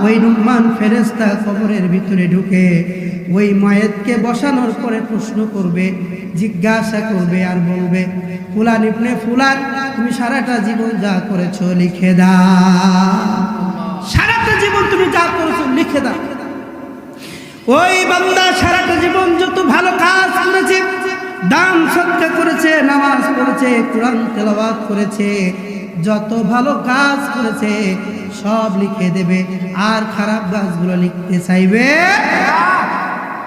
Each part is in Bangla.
ওই রুম্মান ফেরেশতা কবরের ভিতরে ঢুকে ওই মায়েতকে বসানোর পরে প্রশ্ন করবে, জিজ্ঞাসা করবে আর বলবে, ফুলান ইবনে ফুলান, তুমি সারাটা জীবন যা করেছো লিখে দাও, সারাটা জীবন তুমি যা করেছো লিখে দাও। ওই বান্দা সারাটা জীবন যত ভালো কাজ করেছে, দান সদকা করেছে, নামাজ পড়েছে, কোরআন তেলাওয়াত করেছে, যত ভালো কাজ করেছে সব লিখে দেবে, আর খারাপ কাজগুলো লিখতে চাইবে।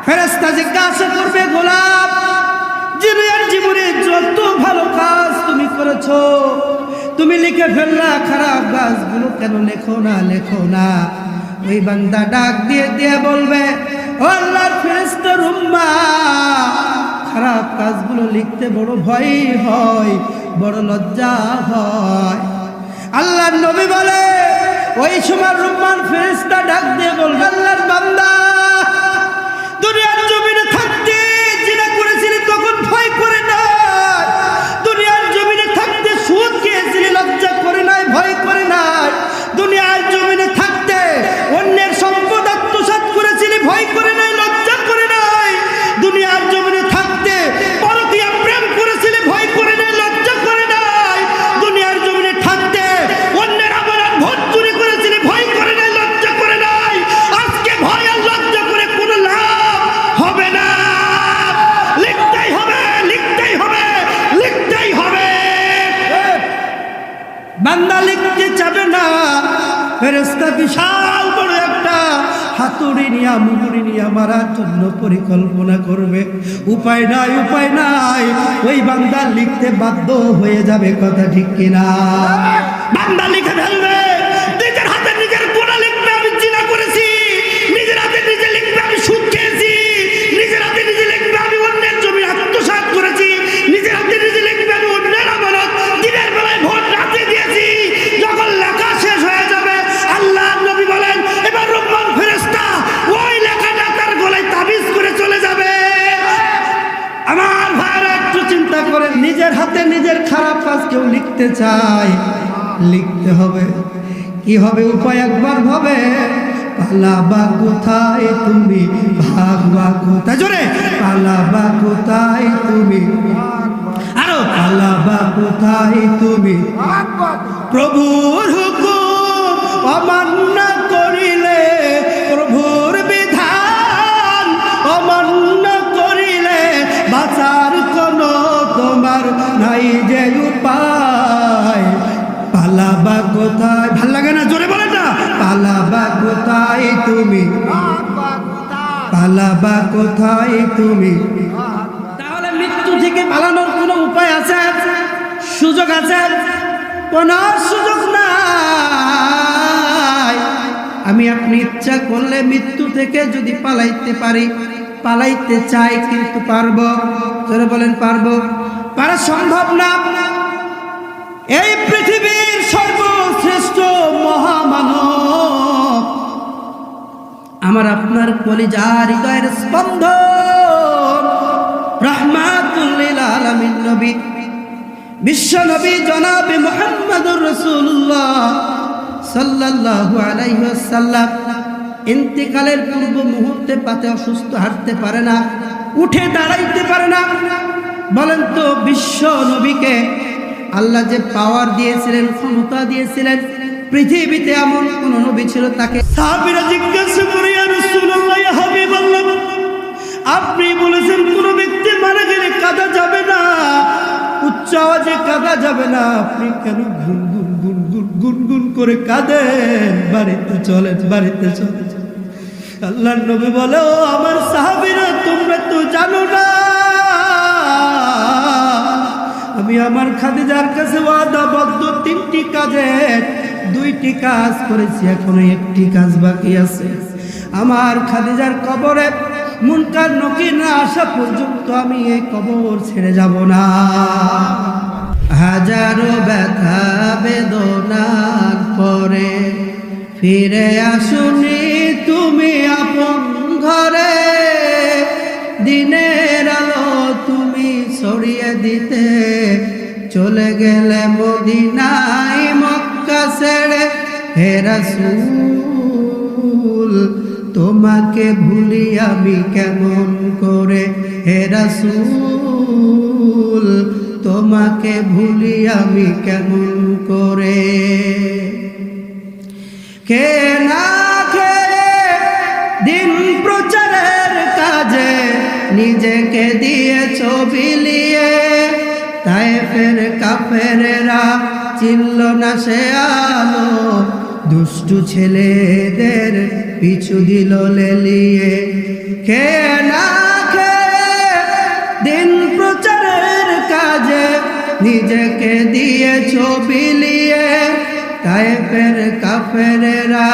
ফেরেশতা জিজ্ঞাসা করবে, গোলাম, দুনিয়ার জীবনে যত ভালো কাজ তুমি করেছো তুমি লিখে ফেললা, খারাপ কাজগুলো কেন লেখো না? ওই বান্দা ডাক দিয়ে বলবে, ও আল্লাহর ফেরেশতার উম্মাহ, খারাপ কাজগুলো লিখতে বড় ভয় হয়, বড় লজ্জা হয়। আল্লাহর নবী বলে, ওই সময় রুম্মান ফেরেশতা ডাক দিয়ে বলবে, আল্লাহর বান্দা, দুনিয়ার জমিনে থাকতে জিনা করেছিলি তখন ভয় করে নাই, দুনিয়ার জমিনে থাকতে সুদ খেয়েছিলি লজ্জা করে নাই, ভয় করে নাই, দুনিয়ার জমিনে থাকতে অন্যের সম্পদ আত্মসাৎ করেছিলি, ভয় করে নাই, লজ্জা করে নাই, দুনিয়ার জমিনে থাকতে পরকীয়া প্রেম করেছিলি, ভয় করে নাই, লজ্জা করে নাই, দুনিয়ার জমিনে থাকতে অন্যের আমানত ভোট চুরি করেছিলি, ভয় করে নাই, লজ্জা করে নাই, আজকে ভয় আর লজ্জা করে কোনো লাভ হবে না, লিখতেই হবে, লিখতেই হবে, লিখতেই হবে। বান্দা লিখতে চাবে না, ফেরেশতা বিশাল বড় একটা হাতুড়ি নিয়ে মুগুরি নিয়ে মারার জন্য পরিকল্পনা করবে। উপায় নাই, ওই বান্দা লিখতে বাধ্য হয়ে যাবে, কথা ঠিক কিনা? বান্দা লিখে ফেলবে, নিজের হাতে নিজের গুনাহ লিখবে, আমি জিনা করেছি, নিজের হাতে নিজে লিখবে, আমি সুদ খেয়েছি, নিজের হাতে নিজে লিখবে, আমি অন্যের জমি আত্মসাৎ করেছি, নিজের হাতে নিজে লিখবে, আমি অন্যের আমানত দিনের বেলায় ভোট রাতে দিয়েছি। যখন লেখা শেষ হয়ে যাবে, আল্লাহ নবী বলেন, এবার রুম্মান ফেরেশতা ওই লেখাটা তার গলায় তাবিজ করে চলে যাবে। আমার ভাইরা একটু চিন্তা করেন, নিজের হাতে নিজের খারাপ কাজ কেউ লিখতে চায়, লিখতে হবে। কি হবে উপায় একবার ভাবে, পালাবা কোথায় তুমি, ভাগবা কোথায়, জোরে পালাবা কোথায় তুমি, আরো পালাবা কোথায় তুমি, প্রভুর হুকুম অমান্য করিলে, প্রভুর বিধান অমান্য করিলে বাঁচার কোনো তোমার নাই যে উপায়। পালাবা কোথায়, ভাল লাগে না? জোরে বলেন না, পালাবা কোথায় তুমি, পালাবা কোথায় তুমি। তাহলে মৃত্যু থেকে পালানোর কোনো উপায় আছে, সুযোগ আছে? কোনো সুযোগ নাই। আমি আপনি ইচ্ছা করলে মৃত্যু থেকে যদি পালাইতে পারি, পালাইতে চাই, কিন্তু পারবো? জোরে বলেন, পারবো? পারা সম্ভব না। এই পৃথিবীর সর্বশ্রেষ্ঠ মহামানব, আমার আপনার কলিজার হৃদয়ের স্পন্দন, রাহমাতুল লিল আলামিন নবী, বিশ্ব নবী জনাবে মুহাম্মদুর রাসূলুল্লাহ সাল্লাল্লাহু আলাইহি ওয়াসাল্লাম ইন্তিকালের পূর্ব মুহূর্তে পাতে অসুস্থ, হাঁটতে পারে না, উঠে দাঁড়াইতে পারে না। বলেন তো, বিশ্ব নবীকে আল্লাহ যে পাওয়ার দিয়েছিলেন, ক্ষমতা দিয়েছিলেন, পৃথিবীতে এমন কোন নবী ছিল? তাকে সাহাবীরা জিজ্ঞাসা করে, ইয়া রাসূলুল্লাহ, ইয়া হাবিবাল্লাহ, আপনি বলেছেন কোন ব্যক্তি মারা গেলে কাঁদা যাবে না, উচ্চ আওয়াজে কাঁদা যাবে না, আপনি কেন গুনগুন গুনগুন গুনগুন করে কাঁদেন? বাড়িতে চলেন, বাড়িতে চলেন। আল্লাহর নবী বলে, ও আমার সাহাবীরা, তোমরা তো জানো না, আমি আমার খাদিজার কাছে ওয়াদাবদ্ধ 3টি কাজের 2টি কাজ করেছি, এখনো 1টি কাজ বাকি আছে। আমার খাদিজার কবরে মুনকার নকির না আসা পর্যন্ত আমি এই কবর ছেড়ে যাব না। হাজারো ব্যথা বেদনার পরে ফিরে আসুনি তুমি আপন ঘরে, দিনের আলো তুমি ছড়িয়ে দিতে চলে গেলে মদিনায় মক্কা ছেড়ে, হে রাসূল তোমাকে ভুলি আমি কেমন করে হে রাসূল, তোমাকে ভুলি আমি কেমন করে। কে না খেয়ে দিন প্রচারের কাজে নিজেকে দিয়েছ বিলিয়ে, তায়েফের কাফেরেরা চিনল না সে আলো, দুষ্টু ছেলেদের পিছু দিল লেলিয়ে। কে না খেয়ে দিন প্রচারের কাজে নিজেকে দিয়েছ বিলিয়ে, তায়েফের কাফেরেরা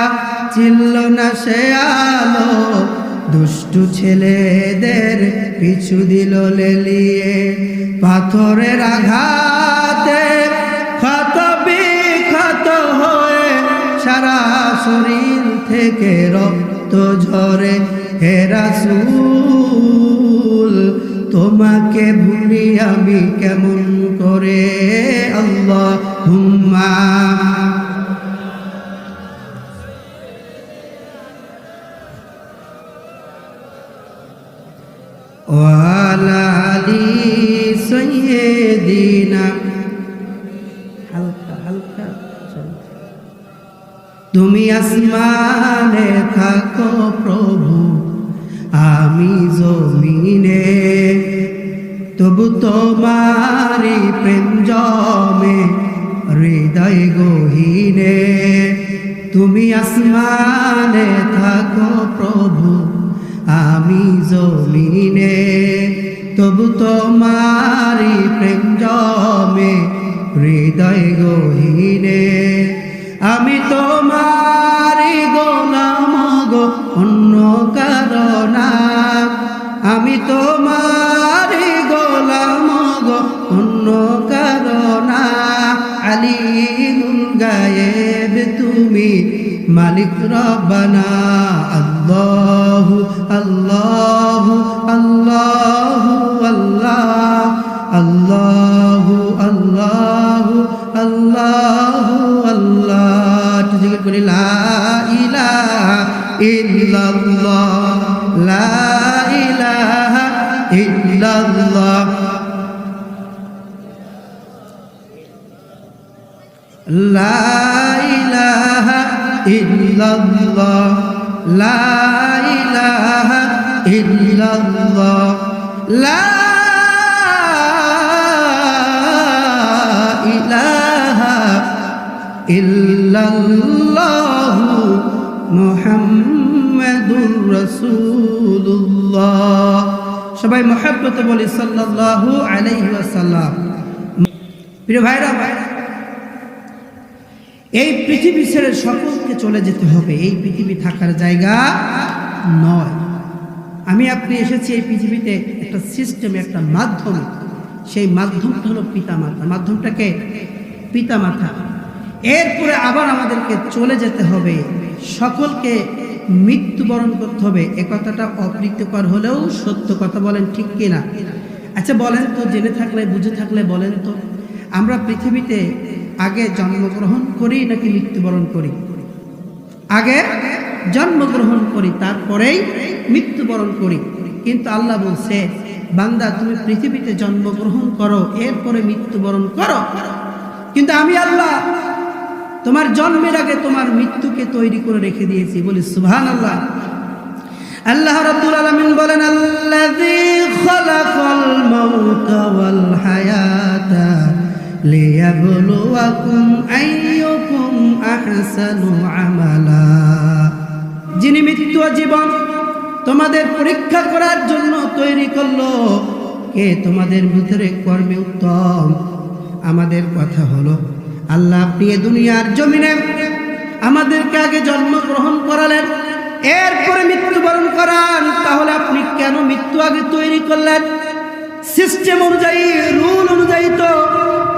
চিনল না সে আলো, দুষ্টু ছেলেদের পিছু দিল লেলিয়ে। পাথরের আঘাতে ক্ষত বিক্ষত হয়ে সারা শরীর থেকে রক্ত ঝরে, হে রাসূল তোমাকে ভুলি আমি কেমন করে। আল্লাহুম্মা ওয়ালা আলি সাইয়্যিদিনা। হালকা হালকা তুমি আসমানে থাকো প্রভু, আমি জমিনে, তবু তোমারি প্রেম জমে হৃদয় গহীনে। তুমি আসমানে থাকো প্রভু, আমি জমিনে, তবু তোমারি প্রেম জমে হৃদয় গহীনে। আমি তোমারি গোলাম গো অন্য কারণা, আমি তোমারি গোলাম গো অন্য কারণা। আলিমুল গায়েব তুমি মালিক রব্বানা। আল্লাহু আল্লাহু আল্লাহু আল্লাহ, আল্লাহু আল্লাহু আল্লাহু আল্লাহ। জিকির করি লা ইলাহা ইল্লাল্লাহ, লা ইলাহা ইল্লাল্লাহ, লা ইলাহা ইল্লাল্লাহ, লা ইলাহা ইল্লাল্লাহ, লা ইলাহা ইল্লাল্লাহ মুহাম্মাদুর রাসূলুল্লাহ। সবাই মহব্বতে বলি সাল্লাল্লাহু আলাইহি ওয়াসাল্লাম। প্রিয় ভাইরা, এই পৃথিবী ছেড়ে সকলকে চলে যেতে হবে। এই পৃথিবী থাকার জায়গা নয়। আমি আপনি এসেছি এই পৃথিবীতে একটা সিস্টেমে, একটা মাধ্যমে। সেই মাধ্যমটা হলো পিতামাতা। মাধ্যমটাকে পিতামাতা। এরপরে আবার আমাদেরকে চলে যেতে হবে, সকলকে মৃত্যুবরণ করতে হবে। এ কথাটা অপ্রীতিকর হলেও সত্য কথা, বলেন ঠিক কিনা? আচ্ছা বলেন তো, জেনে থাকলে বুঝে থাকলে বলেন তো, আমরা পৃথিবীতে আগে জন্মগ্রহণ করি নাকি মৃত্যুবরণ করি? আগে জন্মগ্রহণ করি, তারপরেই মৃত্যুবরণ করি। কিন্তু আল্লাহ বলছে, বান্দা তুমি পৃথিবীতে জন্মগ্রহণ করো, এরপরে মৃত্যুবরণ করো। কিন্তু আমি আল্লাহ তোমার জন্মের আগে তোমার মৃত্যুকে তৈরি করে রেখে দিয়েছি। বলি সুবহানাল্লাহ। আল্লাহ রাব্বুল আলামিন বলেন, আল্লাযী খালাকাল মাউতা ওয়াল হায়াতা লিয়াবলুয়াকুম আইয়ুকুম আহসানু আমালা। যিনি মৃত্যু ও জীবন তোমাদের পরীক্ষা করার জন্য তৈরি করলো, কে তোমাদের ভিতরে কর্মে উত্তম। আমাদের কথা হলো, আল্লাহ আপনি এ দুনিয়ার জমিনে আমাদেরকে আগে জন্মগ্রহণ করালেন, এরপরে মৃত্যুবরণ করান। তাহলে আপনি কেন মৃত্যু আগে তৈরি করলেন? সিস্টেম অনুযায়ী, রুল অনুযায়ী তো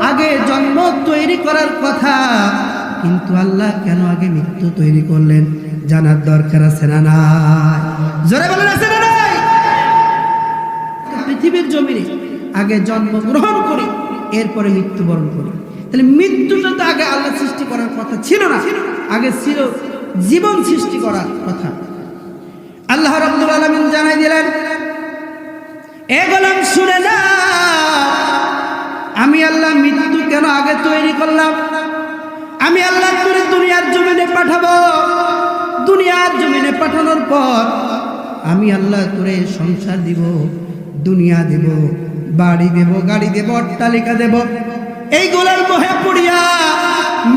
আগে জন্ম তৈরি করার কথা, কিন্তু আল্লাহ কেন আগে মৃত্যু তৈরি করলেন? জানার দরকার আছে না নাই? জোরে বলেন, আছে না নাই? পৃথিবীর জমিনে আগে জন্মগ্রহণ করি, এরপরে মৃত্যুবরণ করি। তাহলে মৃত্যুটা তো আগে আল্লাহ সৃষ্টি করার কথা ছিল না, আগে ছিল জীবন সৃষ্টি করার কথা। আল্লাহ রাব্বুল আলামিন জানাই দিলেন, এ গোলাম শুনে না, আমি আল্লাহ মৃত্যু কেন আগে তৈরি করলাম? আমি আল্লাহ তোরে দুনিয়ার জমিনে পাঠাবো। দুনিয়ার জমিনে পাঠানোর পর আমি আল্লাহ তোরে সংসার দিব, দুনিয়া দেব, বাড়ি দেব, গাড়ি দেব, অট্টালিকা দেব। এইগুলোর মোহে পড়িয়া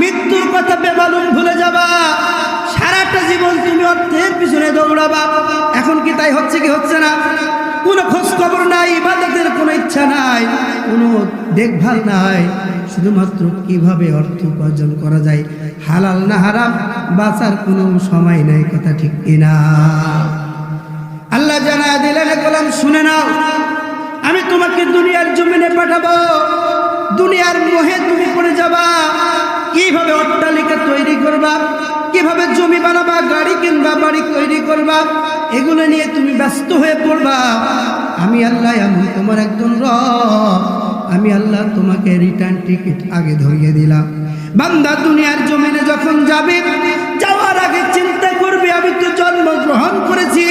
মৃত্যুর কথা বেমালুম ভুলে যাবা। সারাটা জীবন তুমি অর্থের পিছনে দৌড়াবা। এখন কি তাই হচ্ছে কি হচ্ছে না? কোনো খোঁজ খবর নাই, ইবাদতের কোনো ইচ্ছা নাই, কোনো দেখভাল নাই, শুধুমাত্র কিভাবে অর্থ উপার্জন করা যায়, হালাল না হারাম, বাঁচার কোনো সময় নাই। কথা ঠিক কিনা? আল্লাহ জানা দিলেন, গোলাম শুনে নাও, আমি তোমাকে দুনিয়ার জমিনে পাঠাবো। দুনিয়ার মোহে তুমি পড়ে যাবা। কিভাবে অট্টালিকা তৈরি করবা, কিভাবে জমি বানাবা, গাড়ি কিনবা, বাড়ি তৈরি করবা, এগুলো নিয়ে তুমি ব্যস্ত হয়ে পড়বা। আমি আল্লাহ এমন তোমার একজন রব। আমি আল্লাহ তোমাকে রিটার্ন টিকিট আগে ধরিয়ে দিলাম। বান্দা দুনিয়ার জমিনে যখন যাবে, যাওয়ার আগে চিন্তা করবে, আমি তো জন্মগ্রহণ করেছি,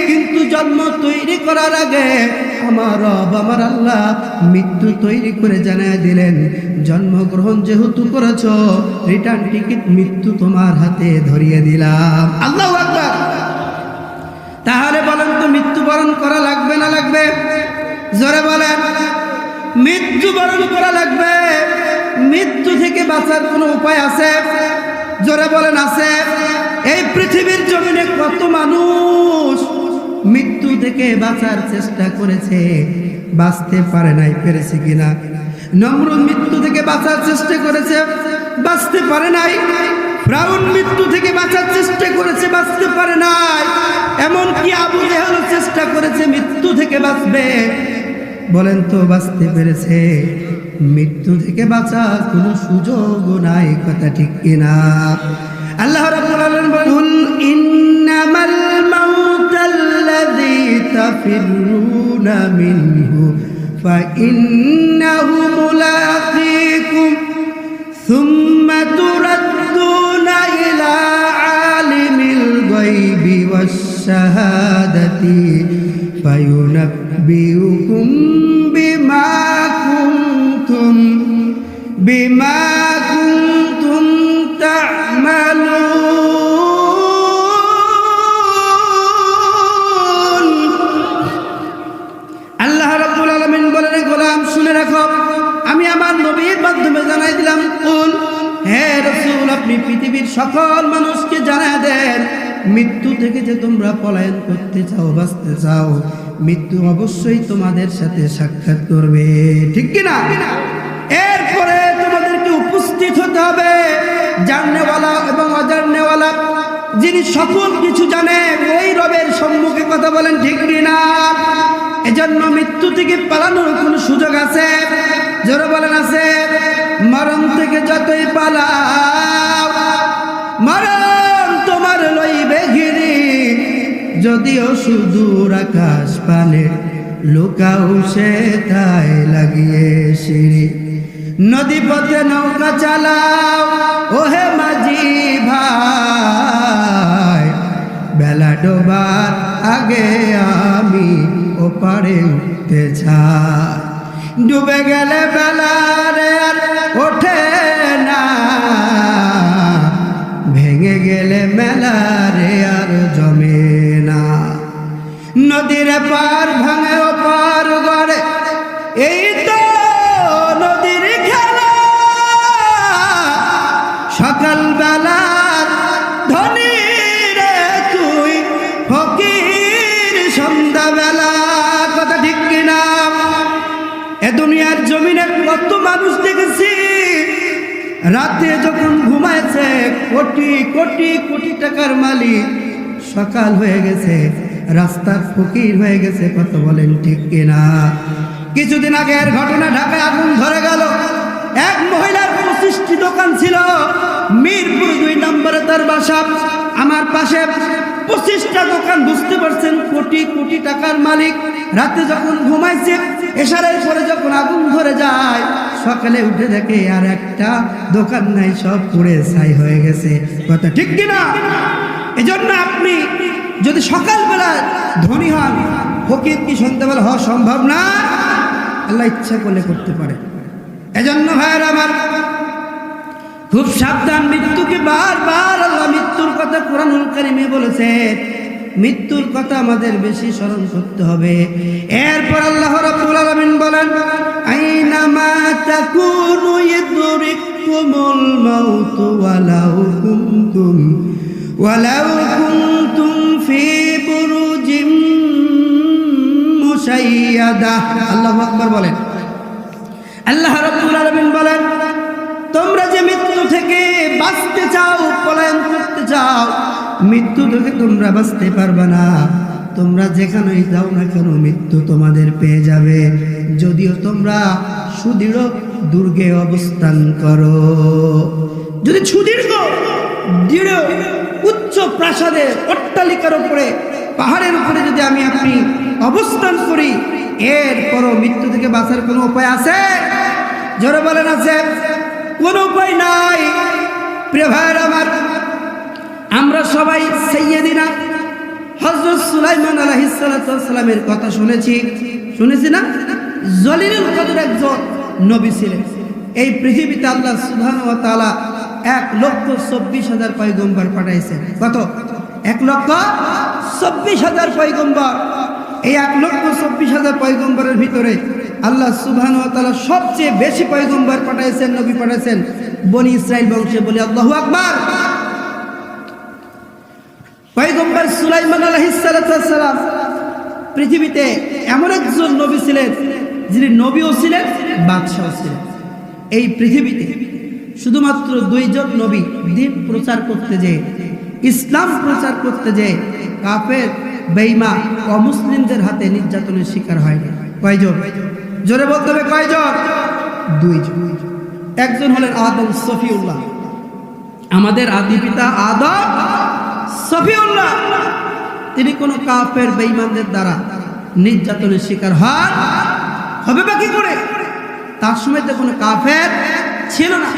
কিন্তু জন্ম তৈরি করার আগে আমার রব, আমার আল্লাহ মৃত্যু তৈরি করে জানায় দিলেন, জন্মগ্রহণ যেহেতু করেছ, রিটার্ন টিকিট মৃত্যু তোমার হাতে ধরিয়ে দিলাম। আল্লাহু আকবার। তাহলে বলেন তো, মৃত্যুবরণ করা লাগবে না লাগবে? জোরে বলেন। মৃত্যুবরণ করা লাগবে। মৃত্যু থেকে বাঁচার কোনো উপায় আছে? জোরে বলেন, আছে? এই পৃথিবীর জমিনে কত মানুষ মৃত্যু থেকে বাঁচার চেষ্টা করেছে, বাঁচতে পারে নাই। পেরেছে কিনা? নমরুদ মৃত্যু থেকে বাঁচার চেষ্টা করেছে, বাঁচতে পারে নাই। ফিরআউন মৃত্যু থেকে বাঁচার চেষ্টা করেছে, বাঁচতে পারে নাই। এমনকি আবু জেহেল চেষ্টা করেছে মৃত্যু থেকে বাঁচবে, বলেন তো বাঁচতে পেরেছে? মৃত্যু থেকে বাঁচার কোনো সুযোগও নাই। কথা ঠিক কিনা? আল্লাহ রাব্বুল আলামিন বলেন, ইন্নামাল মাউতাল্লাযী তাফিরুনা মিনহু ফাইন্নাহু মুলাকীকুম সুম্মা তুরাদ্দুনা ইলা আলিমিল গায়বি ওয়াশ শাহাদাতি ফায়ুনাব্বিউকুম বিমা কুনতুম তা'মালুন। আল্লাহ রাব্বুল আলামিন বলেন, গোলাম শুনে রাখো, আমি আমার নবীর মাধ্যমে জানাই দিলাম, কুল, হে রাসূল, আপনি পৃথিবীর সকল মানুষকে জানায় দেন, মৃত্যু থেকে যে তোমরা পলায়ন করতে চাও, বাঁচতে চাও, মৃত্যু অবশ্যই তোমাদের সাথে সাক্ষাৎ করবে। ঠিক কিনা? এরপরে তোমাদেরকে উপস্থিত হতে হবে জাননেওয়ালা এবং অজাননেওয়ালা, যিনি সকল কিছু জানে, ওই রবের সম্মুখে। কথা বলেন ঠিক কিনা? এজন্য মৃত্যু থেকে পালানোর কোনো সুযোগ আছে? জোরে বলেন, আছে? মরণ থেকে যতই পালাও, মরণ তোমার লইবে ঘিরি, যদিও সুদূর আকাশ পানে, লুকাও সে তাই লাগিয়ে সিঁড়ি। নদী পথে নৌকা চালাও, ওহে মাঝি ভাই, বেলা ডোবার আগে আমি ওপারে উঠতে চাই। ডুবে গেলে বেলা রে আর ওঠে না, ভেঙে গেলে মেলা রে আর জমে না। নদীর পার ভাঙে ওপার গড়ে, এই তো নদীর খেলা। সকালবেলার ধনী রে তুই, ফকির সন্ধ্যাবেলা। কথা ঠিক কিনা? এ দুনিয়ার জমিনে কত মানুষ দেখেছি, রাতে যখন ঘুমাইছে কোটি কোটি কোটি টাকার মালিক, সকাল হয়ে গেছে রাস্তার ফকির হয়ে গেছে। কত বলেন ঠিক কিনা? কিছুদিন আগের ঘটনা, ঢাকায় আগুন ধরে গেল। এক মহিলার 25টি দোকান ছিল, মিরপুর 2 নম্বরে তার বাসা। আমার পাশে 25টা দোকান। বুঝতে পারছেন, কোটি কোটি টাকার মালিক। রাতে যখন ঘুমাইছে, এশারের পরে যখন আগুন ধরে যায়, সকালে উঠে দেখে আর একটা দোকান নাই, সব পুড়ে ছাই হয়ে গেছে। কথা ঠিক কিনা? এজন্য আপনি যদি সকালবেলা ধনী হন, ফকির কি সন্ধ্যাবেলা হওয়া সম্ভব না? আল্লাহ ইচ্ছা করলে করতে পারে। এজন্য ভাইয়ের আমার খুব সাবধান, মৃত্যুকে বারবার আল্লাহ মৃত্যুর কথা কোরআনুল কারীমে বলেছে। মৃত্যুর কথা আমাদের বেশি স্মরণ করতে হবে। এরপর আল্লাহ রাব্বুল আলামিন বলেন, আইনামা তাকুনু ইদরিকুমুল মাউত ওয়ালাউ কুনতুম ফি বুরুজিম মুশাইয়াদা। আল্লাহু আকবার বলেন। আল্লাহ রাব্বুল আলামিন বলেন, তোমরা যে মৃত্যু থেকে বাঁচতে চাও, পলায়ন করতে চাও, মৃত্যু থেকে তোমরা বাঁচতে পারবে না। তোমরা যেখানেই যাও না কেন মৃত্যু তোমাদের পেয়ে যাবে, যদিও তোমরা সুদৃঢ় দুর্গে অবস্থান করো। যদি সুদীর্ঘ দৃঢ় উচ্চ প্রাসাদের অট্টালিকার উপরে, পাহাড়ের উপরে যদি আমি আপনি অবস্থান করি, এরপরও মৃত্যু থেকে বাঁচার কোনো উপায় আছে? জোরে বলেন, আছে? কোনো উপায় নাই। প্রিয় ভাইয়ের আমার, আমরা সবাই সাইয়্যিদিনা হযরত সুলাইমান আলাইহিস সালামের কথা শুনেছি না? জলিলুল কদর একজন নবী ছিলেন। এই পৃথিবীতে আল্লাহ সুবহানাহু ওয়া তাআলা 1,24,000 পয়গম্বর পাঠাইছেন। কত? 1,24,000 পয়গম্বর। এই 1,24,000 পয়গম্বরের ভিতরে আল্লাহ সুবহানাহু ওয়া তাআলা সবচেয়ে বেশি পয়গম্বর পাঠাইছেন, নবী পাঠাইছেন বনি ইসরাইল বংশে। বলি আল্লাহু আকবার। পয়গম্বর সুলাইমান আলাইহিস সালাম পৃথিবীতে এমন একজন নবী ছিলেন, যিনি নবীও ছিলেন, বাদশাও ছিলেন। এই পৃথিবীতে শুধুমাত্র 2 জন নবী দ্বীন প্রচার করতে যেয়ে, ইসলাম প্রচার করতে যেয়ে কাফের, বেঈমান, অমুসলিমদের হাতে নির্যাতনের শিকার হয়নি। কয়জন? জোরে বলতে হবে, কয়জন? 2 জন। একজন হলেন আদম সফিউল্লাহ, আমাদের আদি পিতা আদম সফিউল্লাহ। তিনি কোনো কাফের, বেঈমানদের দ্বারা নির্যাতনের শিকার হবে বা কি করে? তার সময় তো কোনো কাফের ছিল না।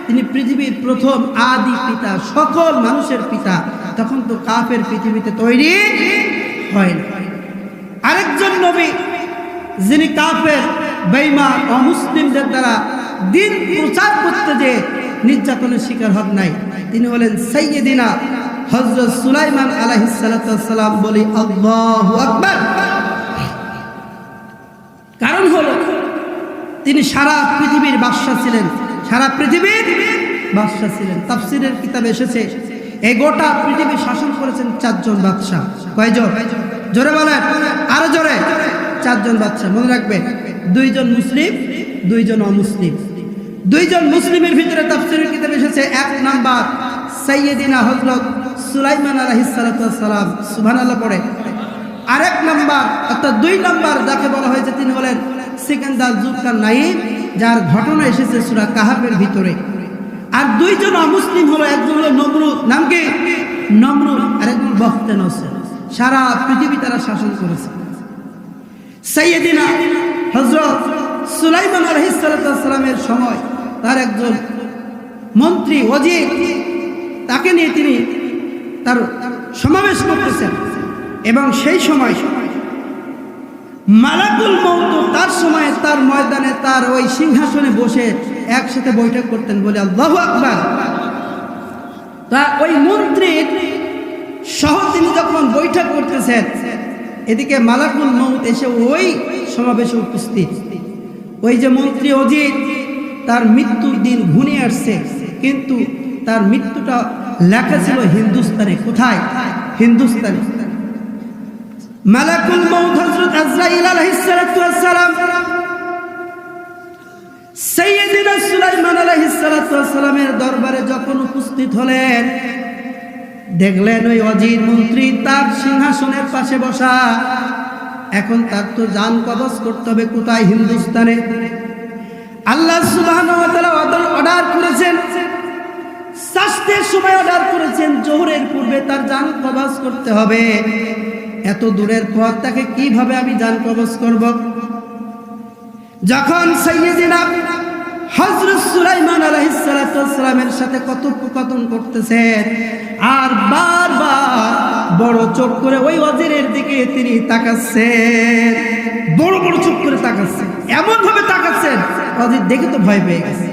তিনি পৃথিবীর প্রথম আদি পিতা, সকল মানুষের পিতা। তখন তো কাফের পৃথিবীতে তৈরি হয়নি। আরেকজন নবী যিনি কাফের, বেঈমান, অমুসলিমদের দ্বারা দ্বীন প্রচার করতে যে নির্যাতনের শিকার হন নাই, তিনি হলেন সাইয়্যিদিনা হযরত সুলাইমান আলাইহিস সালাম। বলি আল্লাহু আকবার। কারণ হলো তিনি সারা পৃথিবীর বাদশা ছিলেন, সারা পৃথিবীর বাদশা ছিলেন। তাফসীরের কিতাবে এসেছে এই গোটা পৃথিবী শাসন করেছেন 4 জন বাদশা। কয়জন? জোরে বলেন, আরো জোরে। 4 জন বাদশা। মনে রাখবেন, 2 জন মুসলিম, 2 জন অমুসলিম। 2 জন মুসলিমের ভিতরে তাফসীরের কিতাবে এসেছে 1 নাম্বার সাইয়্যিদিনা হযরত সুলাইমান আলাইহিস সালাম, সুবহানাল্লাহ পড়ে। আরেক নাম্বার অর্থাৎ 2 নাম্বার যাকে বলা হয়েছে তিনি হলেন সিকান্দার যুলকারনাইন, যার ঘটনা এসেছে সূরা কাহাফের ভিতরে। আর 2 জন অমুসলিম হলো, একজন হলো নমরুদ, নাম কি? নমরুদ। আর একজন বখতেনসর। সারা পৃথিবী তারা শাসন করেছে। সাইয়্যিদিনা হযরত সুলাইমান আলাইহিস সালামের সময় তার একজন মন্ত্রী, ওয়াজির, তাকে নিয়ে তিনি তার সমাবেশ করতেছেন। এবং সেই সময় মালাকুল মউত তার সময় তার ময়দানে, তার ওই সিংহাসনে বসে একসাথে বৈঠক করতেন। বলে আল্লাহু আকবার। তা ওই মন্ত্রীর সহ তিনি যখন বৈঠক করতেছেন, এদিকে মালাকুল মউত এসে ওই সমাবেশে উপস্থিত। ওই যে মন্ত্রী অজিত, তার মৃত্যুর দিন ঘনিয়ে আসছে, কিন্তু তার মৃত্যুটা লেখা ছিল হিন্দুস্তানে। কোথায়? হিন্দুস্তানে। মালাকুল মউত হযরত আজরাইল আলাইহিস সালাম সাইয়্যিদিনা সুলাইমান আলাইহিস সালামের দরবারে যখন উপস্থিত হলেন, দেখলেন ওই অজির মন্ত্রী তার সিংহাসনের পাশে বসা। এখন তার তো জান কবজ করতে হবে কোথায়? হিন্দুস্তানে। আল্লাহ সুবহানাহু ওয়া তাআলা অর্ডার করেছেন, শাস্তির সময় অর্ডার করেছেন জোহরের পূর্বে তার জান কবজ করতে হবে। এত দূরের পথ, তাকে কিভাবে আমি জান কবজ করব? যখন সাইয়্যিদিনা হযরত সুলাইমান আলাইহিস সালাতু ওয়াস সালামের সাথে কথোপকথন করতেছেন আর বারবার বড় চোখ করে ওই ওয়াজিরের দিকে তিনি তাকাচ্ছেন, বড় বড় চোখ করে তাকাচ্ছেন, এমন ভাবে তাকাচ্ছেন ওয়াজির দেখে তো ভয় পেয়ে গেছে।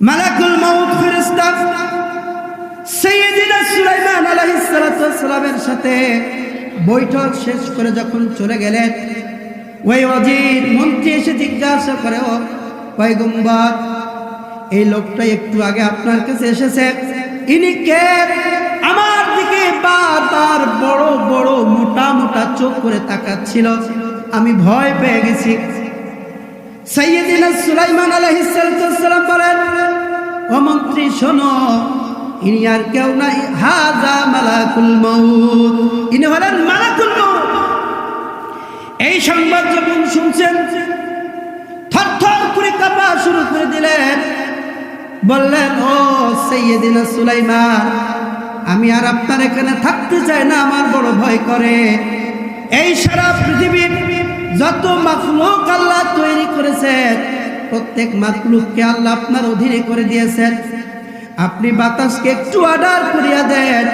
মালাকুল মাউত ফেরেশতা সাইয়্যিদিনা সুলাইমান আলাইহিস সালাতু ওয়াস সালামের সাথে বৈঠক শেষ করে যখন চলে গেলেন, ওই ওয়াজির মন্ত্রী এসে জিজ্ঞাসা করে, ও পয়গম্বর, এই লোকটা একটু আগে আপনার কাছে এসেছে, ইনি কে? আমার দিকে বারবার বড় বড় মোটা মোটা চোখ করে তাকাচ্ছিল, আমি ভয় পেয়ে গেছি। সাইয়্যিদিনা সুলাইমান আলাইহিস সালাম বলেন, ও মন্ত্রী শোনো, ইনি আর কেউ নাই, হাযা মালাকুল মাউত, ইনি হলেন মালাকুল মাউত। এই সংবাদ যখন শুনছেন থরথর করে কাঁপা শুরু করে দিলেন, বললেন, ও সাইয়্যিদিনা সুলাইমান, আমি আর আপনার এখানে থাকতে চাই না, আমার বড় ভয় করে। এই সারা পৃথিবীর যত মাখলুক আল্লাহ তৈরি করেছেন, প্রত্যেক মাখলুককে আল্লাহ আপনার অধীনে করে দিয়েছেন। আপনি বাতাসকে একটু অর্ডার করিয়া দেন,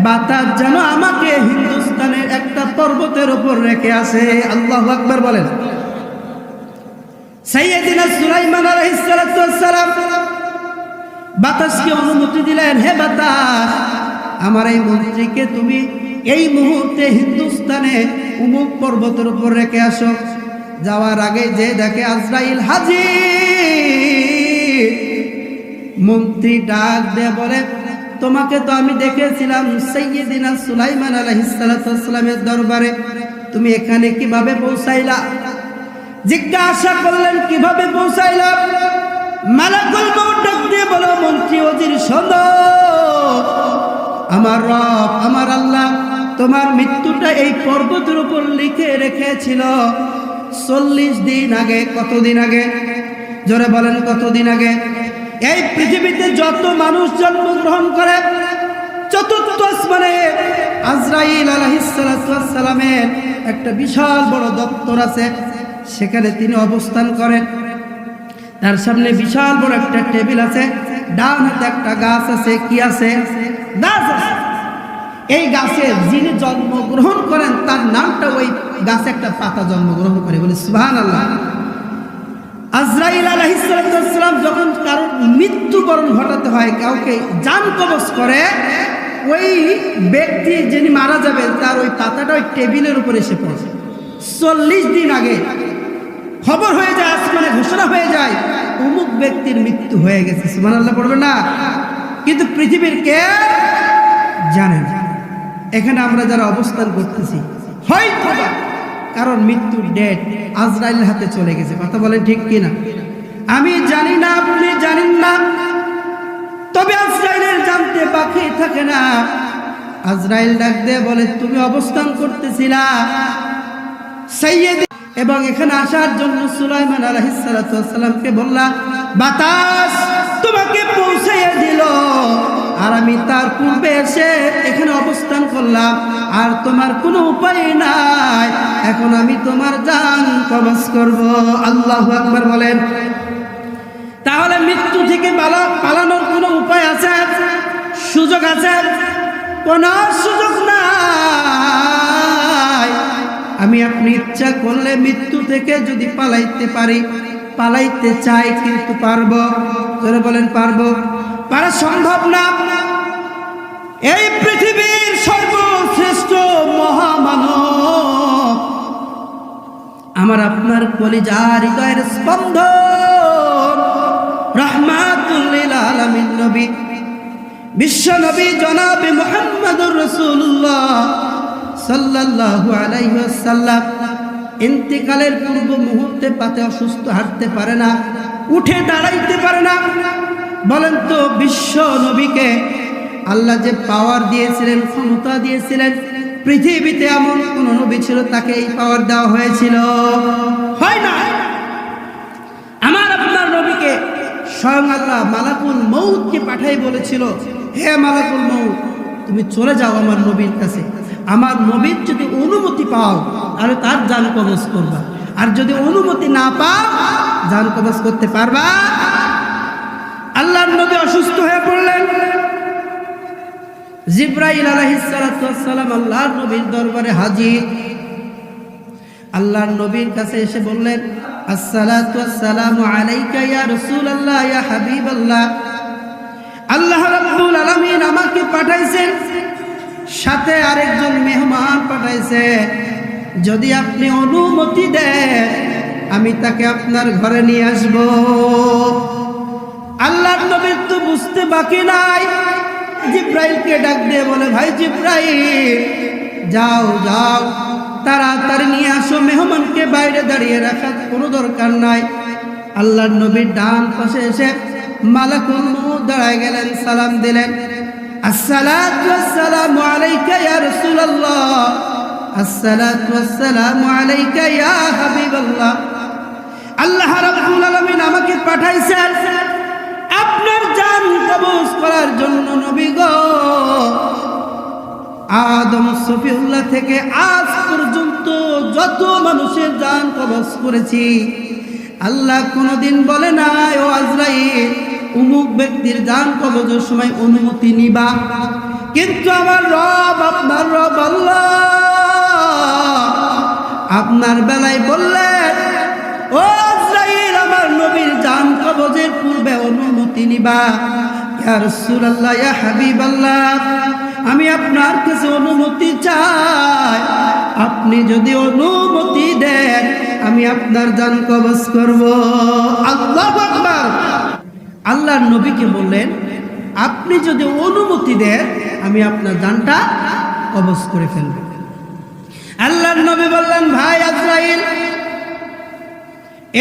বাতাস যেন আমাকে হিন্দুস্তানের একটা পর্বতের উপর রেখে আসে। আল্লাহু আকবার বলেন। সাইয়্যিদিনা সুলাইমান আলাইহিস সালাতু ওয়াস সালাম বাতাসকে অনুমতি দিলেন, হে বাতাস, আমার এই মন্ত্রীকে তুমি এই মুহূর্তে হিন্দুস্তানে উমুক পর্বতের উপর রেখে আসো। যাওয়ার আগে যে দেখে আজরাইল হাজির, মন্ত্রী ডাক দিয়ে বলে, তোমাকে তো আমি দেখেছিলাম সাইয়্যিদিনা সুলাইমান আলাইহিস সালাতু ওয়াস সালামের দরবারে, তুমি এখানে কিভাবে পৌঁছাইলা? জিজ্ঞাসা করলেন, কিভাবে পৌঁছাইলাম? মালাকুল মাউত ডাক দিয়ে বলো, মন্ত্রী ওজির শোনো, আমার রব, আমার আল্লাহ তোমার মৃত্যুটা এই পর্বতের উপর লিখে রেখেছিল 40 দিন আগে। কতদিন আগে? জোরে বলেন, কতদিন আগে? এই পৃথিবীতে যত মানুষ জন্মগ্রহণ করে, চতুর্থ আসমানে আজরাইল আলাইহিস সালাতু ওয়াস সালামের একটা বিশাল বড় দপ্তর আছে, সেখানে তিনি অবস্থান করেন। তার সামনে বিশাল বড় একটা টেবিল আছে, ডান হাতে একটা গাছ আছে। কি আছে? গাছ আছে। এই গাছে যিনি জন্মগ্রহণ করেন তার নামটা ওই গাছে একটা পাতা জন্মগ্রহণ করে, বলে সুবহানাল্লাহ। আজরাইল আলাইহিস সালাম যখন কারোর মৃত্যুবরণ ঘটাতে হয়, কাউকে জান কবজ করে, ওই ব্যক্তি যিনি মারা যাবে তার ওই পাতাটা ওই টেবিলের উপরে এসে পড়ে। 40 দিন আগে খবর হয়ে যায়, আসমানে ঘোষণা হয়ে যায়, অমুক ব্যক্তির মৃত্যু হয়ে গেছে। সুবহানাল্লাহ পড়বে না? কিন্তু পৃথিবীর কে জানে না। এখানে আমরা যারা অবস্থান করতেছি, হয়তো কারণ মৃত্যুর ডেট আজরাইল হাতে চলে গেছে। কথা বলেন ঠিক কিনা? আমি জানি না, আপনি জানেন না, তবে আজরাইলের জানতে বাকি থাকে না। আজরাইল ডাক দিয়ে বলে, তুমি অবস্থান করতেছিলা সাইয়্যিদ, এবং এখানে আসার জন্য সুলাইমান আলাইহিস সালাতু ওয়াস সালামকে বললাম, বাতাস তোমাকে পৌঁছাইয়া দিল, আর আমি তার পূর্বে এসে এখানে অবস্থান করলাম, আর তোমার কোনো উপায় নাই, এখন আমি তোমার জান কবজ করব। আল্লাহু আকবার বলেন। তাহলে মৃত্যু থেকে পালানোর কোনো উপায় আছে? সুযোগ আছে? কোনো সুযোগ নাই। আমি আপনি ইচ্ছা করলে মৃত্যু থেকে যদি পালাইতে পারি, পালাইতে চাই, কিন্তু পারবো? যারা বলেন পারবো? পারা সম্ভব না। এই পৃথিবীর সর্বশ্রেষ্ঠ মহামানব, আমার আপনার কলিজার হৃদয়ের স্পন্দন, রাহমাতুল লিল আলামিন নবী, বিশ্ব নবী জনাবে মুহাম্মদুর রাসূলুল্লাহ সাল্লাল্লাহু আলাইহি ওয়াসাল্লাম ইন্তিকালের পূর্ব মুহূর্তে পাতে অসুস্থ, হাঁটতে পারে না, উঠে দাঁড়াইতে পারে না। বলেন তো, বিশ্ব নবীকে আল্লাহ যে পাওয়ার দিয়েছিলেন, ক্ষমতা দিয়েছিলেন, পৃথিবীতে এমন কোন নবী ছিল তাকে এই পাওয়ার দেওয়া হয়েছিল? হয় না। আমার আপনার নবীকে স্বয়ং আল্লাহ মালাকুল মউতকে পাঠাই বলেছিল, হে মালাকুল মউত, তুমি চলে যাও আমার নবীর কাছে, আমার নবীর যদি অনুমতি পাও তাহলে তার জান কবজ করবা, আর যদি অনুমতি না পাও জান কবজ করতে পারবা? আল্লাহর নবী অসুস্থ হয়ে পড়লেন। জিবরাইল আলাইহিস সালাতু ওয়াস সালাম আল্লাহর নবীর দরবারে হাজির। আল্লাহর নবীর কাছে এসে বললেন, আসসালাতু ওয়াসসালামু আলাইকা ইয়া রাসূলুল্লাহ ইয়া হাবিবাল্লাহ। আল্লাহ রাব্বুল আলামিন আমাকে পাঠাইছেন, সাথে আরেকজন মেহমান পাঠাইছে। যদি আপনি অনুমতি দেন আমি তাকে আপনার ঘরে নিয়ে আসব। আল্লাহর নবীর তো বুঝতে বাকি নাই। জিবরাইলকে ডাক দিয়ে বলে, ভাই জিবরাইল, যাও যাও তাড়াতাড়ি নিয়ে আসো, মেহমানকে বাইরে দাঁড়িয়ে রাখার কোনো দরকার নাই। আল্লাহর নবীর ডান পাশে এসে মালাকুল মউত দাঁড়ায় গেলেন, সালাম দিলেন, আসসালাতু ওয়াসসালামু আলাইকা ইয়া রাসূলুল্লাহ, আসসালাতু ওয়াসসালামু আলাইকা ইয়া হাবিবাল্লাহ। আল্লাহ রাব্বুল আলামিন আমাকে পাঠাইছেন আপনার জান কবজ করার জন্য। নবী গো, আদম সফিউল্লাহ থেকে আজ পর্যন্ত যত মানুষের জান কবজ করেছি, আল্লাহ কোনোদিন বলে নাই ও আজরাইল অমুক ব্যক্তির জান কবজের সময় অনুমতি নিবা। কিন্তু আমার রব, আপনার রব আল্লাহ আপনার বেলায় বললেন, ও আজরাইল আমার নবীর জান কবজের পূর্বে অনুমতি নিবা। ইয়া রাসূলুল্লাহ ইয়া হাবিবাল্লাহ, আমি আপনার কাছে অনুমতি চাই। আপনি যদি অনুমতি দেন আমি আপনার জান কবজ করব। আল্লাহু আকবার। আল্লাহর নবীকে বললেন, আপনি যদি অনুমতি দেন আমি আপনার জানটা কবজ করে ফেলব। আল্লাহর নবী বললেন, ভাই আজরাইল,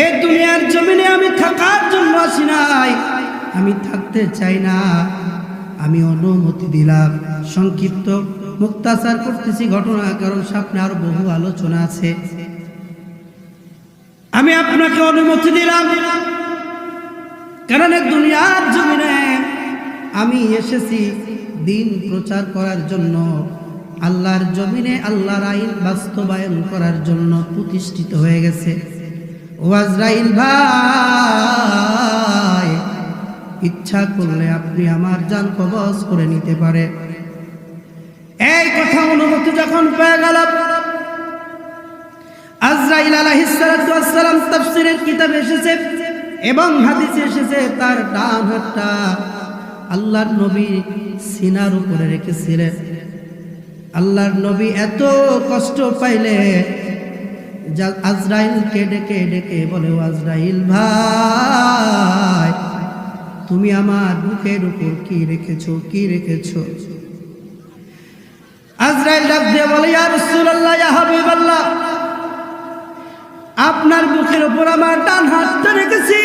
এই দুনিয়ার জমিনে আমি থাকার জন্য আসি নাই, আমি থাকতে চাই না, আমি অনুমতি দিলাম। সংক্ষিপ্ত মুক্তাসার করতেছি ঘটনা, কারণ সামনে আরো বহু আলোচনা আছে। আমি আপনাকে অনুমতি দিলাম, কারণ দুনিয়ার জমিনে আমি এসেছি দিন প্রচার করার জন্য, আল্লাহর জমিনে আল্লাহর আইন বাস্তবায়ন করার জন্য প্রতিষ্ঠিত হয়ে গেছে। ও আজরাইল ভাই, ইচ্ছা করলে আপনি আমার জান কবজ করে নিতে পারে। এই কথা অনুমতি যখন পেয়ে গেল, আজরাইল আলাইহিস সালাতু ওয়াস সালাম তাফসীরের কিতাবে এসেছে এবং হাদিসে এসেছে, তার ডান হাতটা আল্লাহর নবী সিনার উপরে রেখেছিলেন। আল্লাহর নবী এত কষ্ট পাইলে আজরাইলকে ডেকে ডেকে বলে, ও আজরাইল ভাই, তুমি আমার বুকের উপর কি রেখেছো, কি রেখেছো? আজরাইল ডাক দিয়ে বলে, ইয়া রাসূলুল্লাহ ইয়া হাবিবাল্লাহ, আপনার বুকের উপর আমার ডান হাতটা রেখেছি।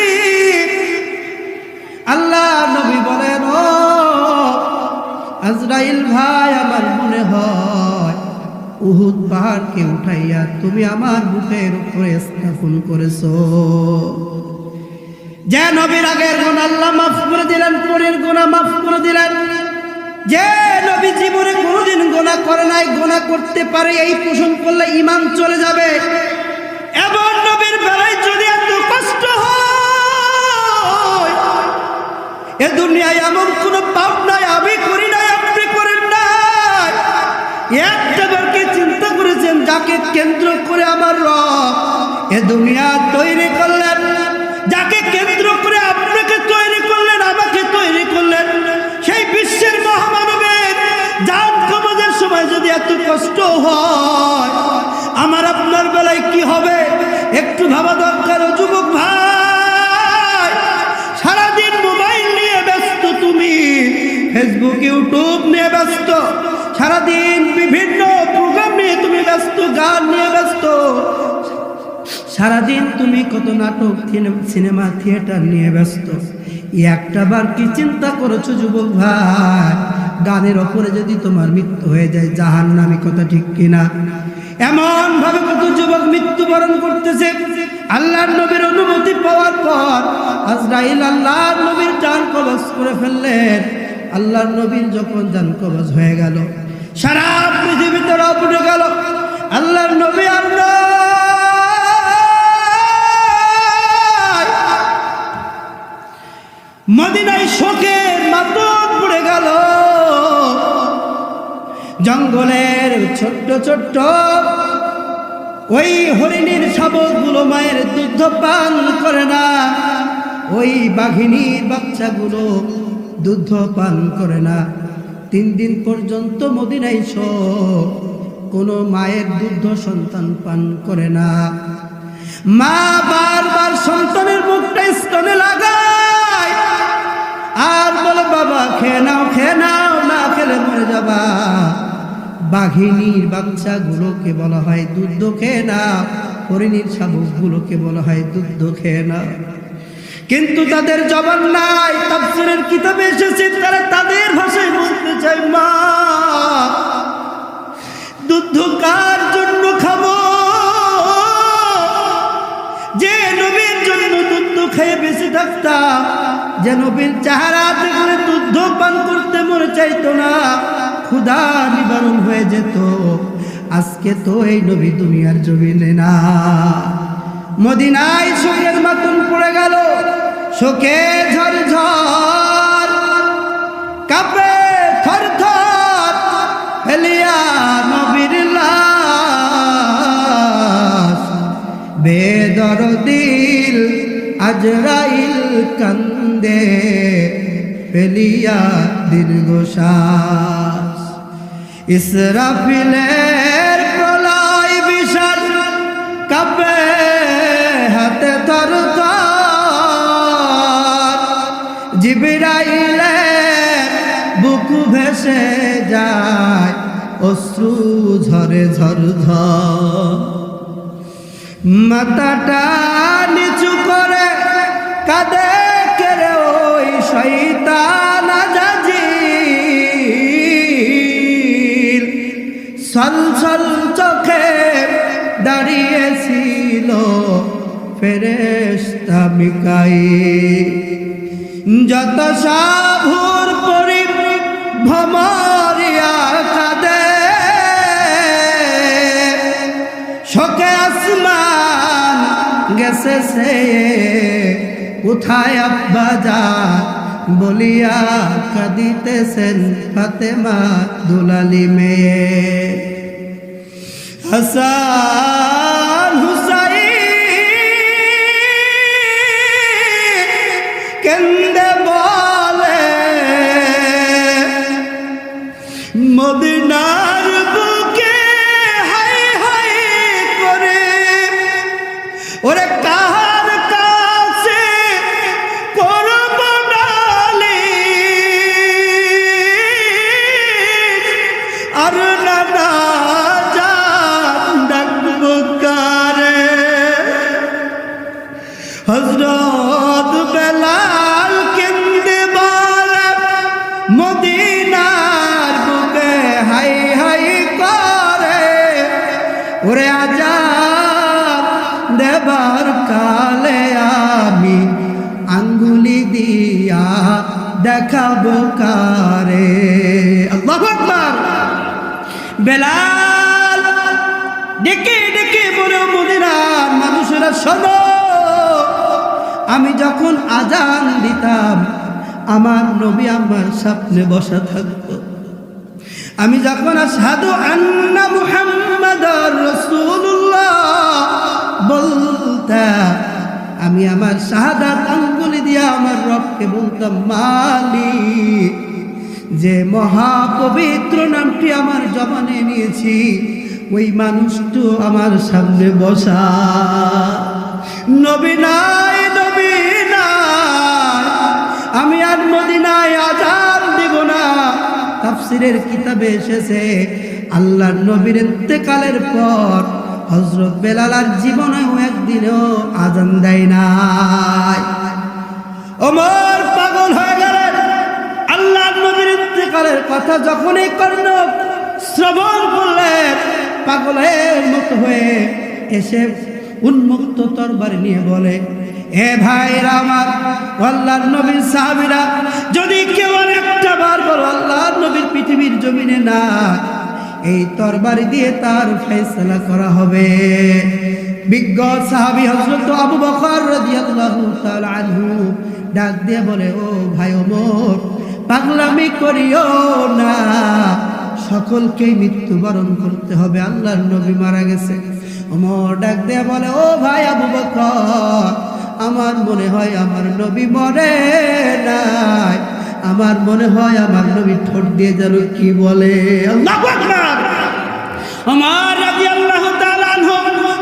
আল্লাহ নবী বলেন, ও আজরাইল ভাই, আমার মনে হয় উহুদ পাহাড়কে উঠাইয়া তুমি আমার বুকের উপরে স্থাপন করেছো। যে নবীর আগের গুনাহ আল্লাহ মাফ করে দিলেন, পরের গুনাহ মাফ করে দিলেন। যে নবী জীবনে কোনোদিন গুনাহ করে নাই, গুনাহ করতে পারে এই পোষণ করলে ঈমান চলে যাবে। এমন নবীর বেলায় যদি এত কষ্ট হয়, এ দুনিয়ায় এমন কোন পাপ নাই আমি করি নাই, আপনি করেন নাই। একটাবার কি চিন্তা করেছেন যাকে কেন্দ্র করে আমার রব এ দুনিয়া তৈরি করলেন, যাকে কেন্দ্র করে আপনাকে তৈরি করলেন, আমাকে তৈরি করলেন, সেই বিশ্বের মহামানবের জান কবজের সময় যদি এত কষ্ট হয়, আমার আপনার বেলায় কি হবে একটু ভাবা দরকার। ও যুবক ভাই, সারাদিন মোবাইল নিয়ে ব্যস্ত, তুমি ফেসবুক ইউটিউব নিয়ে ব্যস্ত, সারাদিন বিভিন্ন প্রোগ্রাম নিয়ে তুমি ব্যস্ত, গান নিয়ে ব্যস্ত, সারাদিন তুমি কত নাটক, সিনেমা, থিয়েটার নিয়ে ব্যস্ত। একটা বার কি চিন্তা করেছো যুবক ভাই, গানের ওপরে যদি তোমার মৃত্যু হয়ে যায় জাহান্নামী, কথা ঠিক কিনা? এমন ভাবে কত যুবক মৃত্যুবরণ করতেছে। আল্লাহর নবীর অনুমতি পাওয়ার পর আজরাইল আল্লাহর নবীর জান কবজ করে ফেললেন। আল্লাহর নবীর যখন জান কবজ হয়ে গেল, সারা পৃথিবীতে রব উঠে গেল। আল্লাহর নবী আর শোকের মাতম পড়ে গেল। জঙ্গলের ছোট্ট ছোট্ট ওই হরিণীর শাবকগুলো মায়ের দুধ পান করে না, ওই বাঘিনীর বাচ্চাগুলো দুধ পান করে না। 3 দিন পর্যন্ত মদিনায় কোনো মায়ের দুধ সন্তান পান করে না। মা বারবার সন্তানের মুখটা স্তনে লাগায় আর বলে, বাবা খেয়ে নাও, না খেলে মরে যাবা। বাঘিনীর বাচ্চাগুলোকে বলা হয় দুধ খেয়ে না, হরিণীর শাবকগুলোকে বলা হয় দুধ খেয়ে না। কিন্তু তাদের জবান নাই। তাফসীরের কিতাবে এসেছে তারা তাদের ভাষায় বলতে চায়, মা দুধ কার জন্য খাবো? যে নবীর জন্য দুধ খেয়ে বেঁচে থাকতাম, যে নবীর চেহারা দেখলে দুধ পান করতে মনে চাইতো না, ক্ষুধা নিবারণ হয়ে যেত। আজকে তো এই নবী দুনিয়ার জমিনে না। মদিনায় শোকের মাতম পড়ে গেল। শোকে ঝরঝর কাঁপে থরথর ফেলিয়া নবীর লাশ। বেদরদিল আজরাইল কান্দে ফেলিয়া দীর্ঘশ্বাস। ইসরাফিলের প্রলয় বিশাল কাঁপে হাতে থরথর। জিবরাইলের বুক ভেসে যায়, অশ্রু ঝরে ঝরঝর। মাথাটা নিচু করে কাঁদে কেড়ে ওই শয়তান আজাজিল। ছলছল চোখে দাঁড়িয়েছিল ফেরেশতা মিকাইল। যত সাভুর পরি ভমরিয়া কাঁদে, শোকে আসমান গেছে সে কোথায় আব্বা যান বলিয়া কাঁদিতেছেন ফাতেমা দুলালী মেয়ে। হাসান হুসাইন কেন্দে বলে, মদিনার বুকে হাই হাই করে ওরে কাহার কাছে করব নালিশ, আর না জান ডাকবো কারে। হযরত বেলাল কেন্দে বলে, মদিনার বুকে হাই হাই করে ওরে আজাব দেবার কালে আমি আঙ্গুলি দিয়া দেখাবো কারে। আল্লাহু আকবার। বেলাল ডেকে ডেকে বলে, মদিনার মানুষেরা শোনো, আমি যখন আজান দিতাম আমার নবী আমার সামনে বসা থাকতো। আমি যখন আশহাদু আন্না মুহাম্মাদার রাসূলুল্লাহ বলতাম, আমি আমার শাহাদাত আঙ্গুলি দিয়ে আমার রবকে বলতাম, মালিক। যে মহাপবিত্র নামটি আমার জবানে নিয়েছি, ওই মানুষটা আমার সামনে বসা। নবী নাই, নবী নাই, আমি আর মদিনায় আজান দিব না। তাফসীরের কিতাবে এসেছে আল্লাহর নবীর ইন্তেকালের পর হযরত বেলাল আর জীবনেও একদিনও আজান দেয় নাই। ওমর পাগল হয়ে গেলেন। আল্লাহর নবীর ইন্তেকালের কথা যখনই কর্ণ শ্রবণ করলেন, পাগলের মতো হয়ে এসে উন্মুক্ত তরবারি নিয়ে বলে, এ ভাইরা আমার, আল্লাহর নবীর সাহাবীরা, যদি কেউ একটা বার বলো আল্লাহর নবীর পৃথিবীর জমিনে না, এই তরবারি দিয়ে তার ফয়সালা করা হবে। বিজ্ঞ সাহাবী হযরত আবু বকর রাদিয়াল্লাহু তাআলা আনহু ডাক দিয়ে বলে, ও ভাই ওমর, পাগলামি করিও না, সকলকেই মৃত্যুবরণ করতে হবে, আল্লাহর নবী মারা গেছে। ওমর ডাক দিয়ে বলে, ও ভাই আবু বকর, আমার মনে হয় আমার নবী মরে নাই, আমার মনে হয় আমার নবী ঠোঁট দিয়ে যেন কি বলে। আল্লাহু আকবার। ওমর রাদিয়াল্লাহু তাআলা আনহু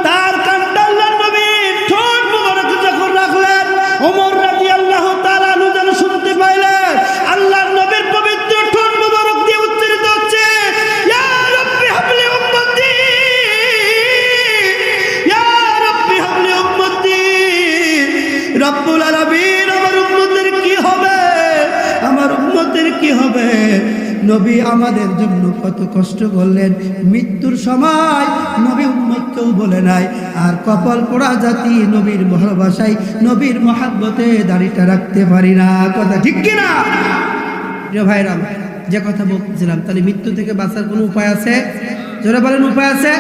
তার কানটা আল্লাহর নবীর ঠোঁট মুবারক যখন রাখলেন, ওমর রাদিয়াল্লাহু তাআলা আনহু যেন শুনতে পাইলেন আল্লাহর নবীর পবিত্র ঠোঁট মুবারক দিয়ে উচ্চারিত হচ্ছে, ইয়া রাব্বি হাবলি উম্মতি, ইয়া রাব্বি হাবলি উম্মতি। রব্বুল আলামিন, আমার উম্মতের কি হবে, আমার উম্মতের কি হবে? নবী আমাদের জন্য কত কষ্ট করলেন, মৃত্যুর সময় নবী উম্মতকেও বলে নাই। আর কপাল পোড়া জাতি নবীর ভালোবাসায়, নবীর মহাব্বতে দাড়িটা রাখতে পারি না, কথা ঠিক কিনা? প্রিয় ভাইরা, যে কথা বলছিলাম, তাহলে মৃত্যু থেকে বাঁচার কোনো উপায় আছে? জোরে বলেন, উপায় আছে?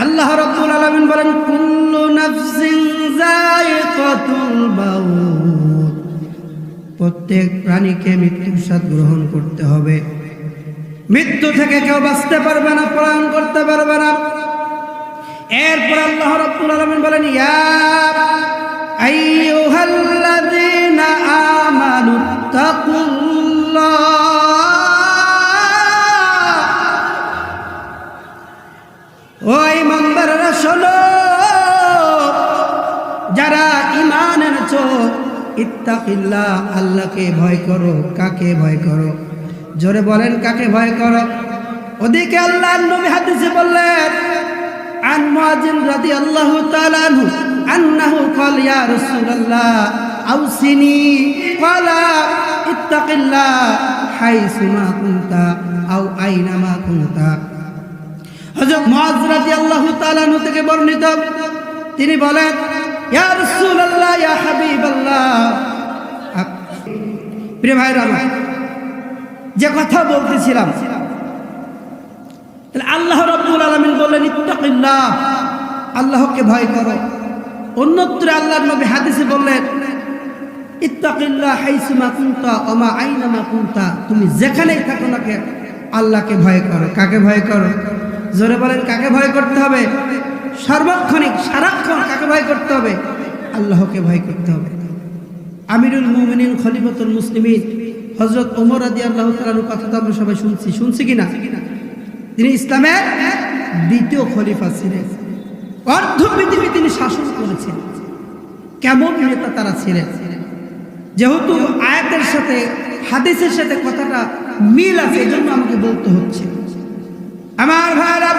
আল্লাহ রাব্বুল আলামিন বলেন, কুল্লু নাফসিন যায়িকাতুল মাউত, প্রত্যেক প্রাণীকে মৃত্যুর স্বাদ গ্রহণ করতে হবে। মৃত্যু থেকে কেউ বাঁচতে পারবে না, পলায়ন করতে পারবে না। এরপর আল্লাহ রাব্বুল আলামিন বলেন, ইয়া আইয়ুহাল্লাযীনা আমানু তাকুল্লাহ, ও ঈমানদাররা শোনো, যারা ঈমান এনেছো, ইত্তাকিল্লাহ, আল্লাহকে ভয় করো। কাকে ভয় করো? জোরে বলেন, কাকে ভয় করো? ওদিকে আল্লাহর নবী হাদিসে বললেন, আন মুআযিন রাদিয়াল্লাহু তাআলা আনহু আন্নাহু ক্বাল ইয়া রাসূলুল্লাহ আউসিনি, ক্বালা ইত্তাকিল্লাহ হাইসুমা কুনতা আও আইনামা কুনতা। হযরত মুআয রাদিয়াল্লাহু তাআলা আনহু থেকে বর্ণিত, তিনি বলেন, ইয়া রাসূলুল্লাহ, ইয়া হাবিবাল্লাহ। প্রিয় ভাইরা, যে কথা বলতেছিলাম, তাহলে আল্লাহ রাব্বুল আলামিন বললেন, ইত্তাকিল্লাহ, আল্লাহকে ভয় করো। অন্যত্র আল্লাহর নবী হাদিসে বললেন, ইত্তাকিল্লাহ হাইসুমা কুনতা ওয়া মা আইনামা কুনতা, তুমি যেখানেই থাকো না কেন আল্লাহকে ভয় করো। কাকে ভয় করো? জোরে বলেন, কাকে ভয় করতে হবে? সার্বক্ষণিক, সারাক্ষণ কাকে ভয় করতে হবে? আল্লাহকে ভয় করতে হবে। আমিরুল মুমিনিন খলিফাতুল মুসলিমিন হযরত ওমর রাদিয়াল্লাহু তাআলার কথা তো আমরা সবাই শুনছি কিনা? তিনি ইসলামের দ্বিতীয় খলিফা ছিলেন। অর্ধ পৃথিবী তিনি শাসন করেছেন। কেমন নেতা তারা ছিলেন! যেহেতু আয়াতের সাথে হাদিসের সাথে কথাটা মিল আছে, এজন্য আমাকে বলতে হচ্ছে। আমার ভাইরা,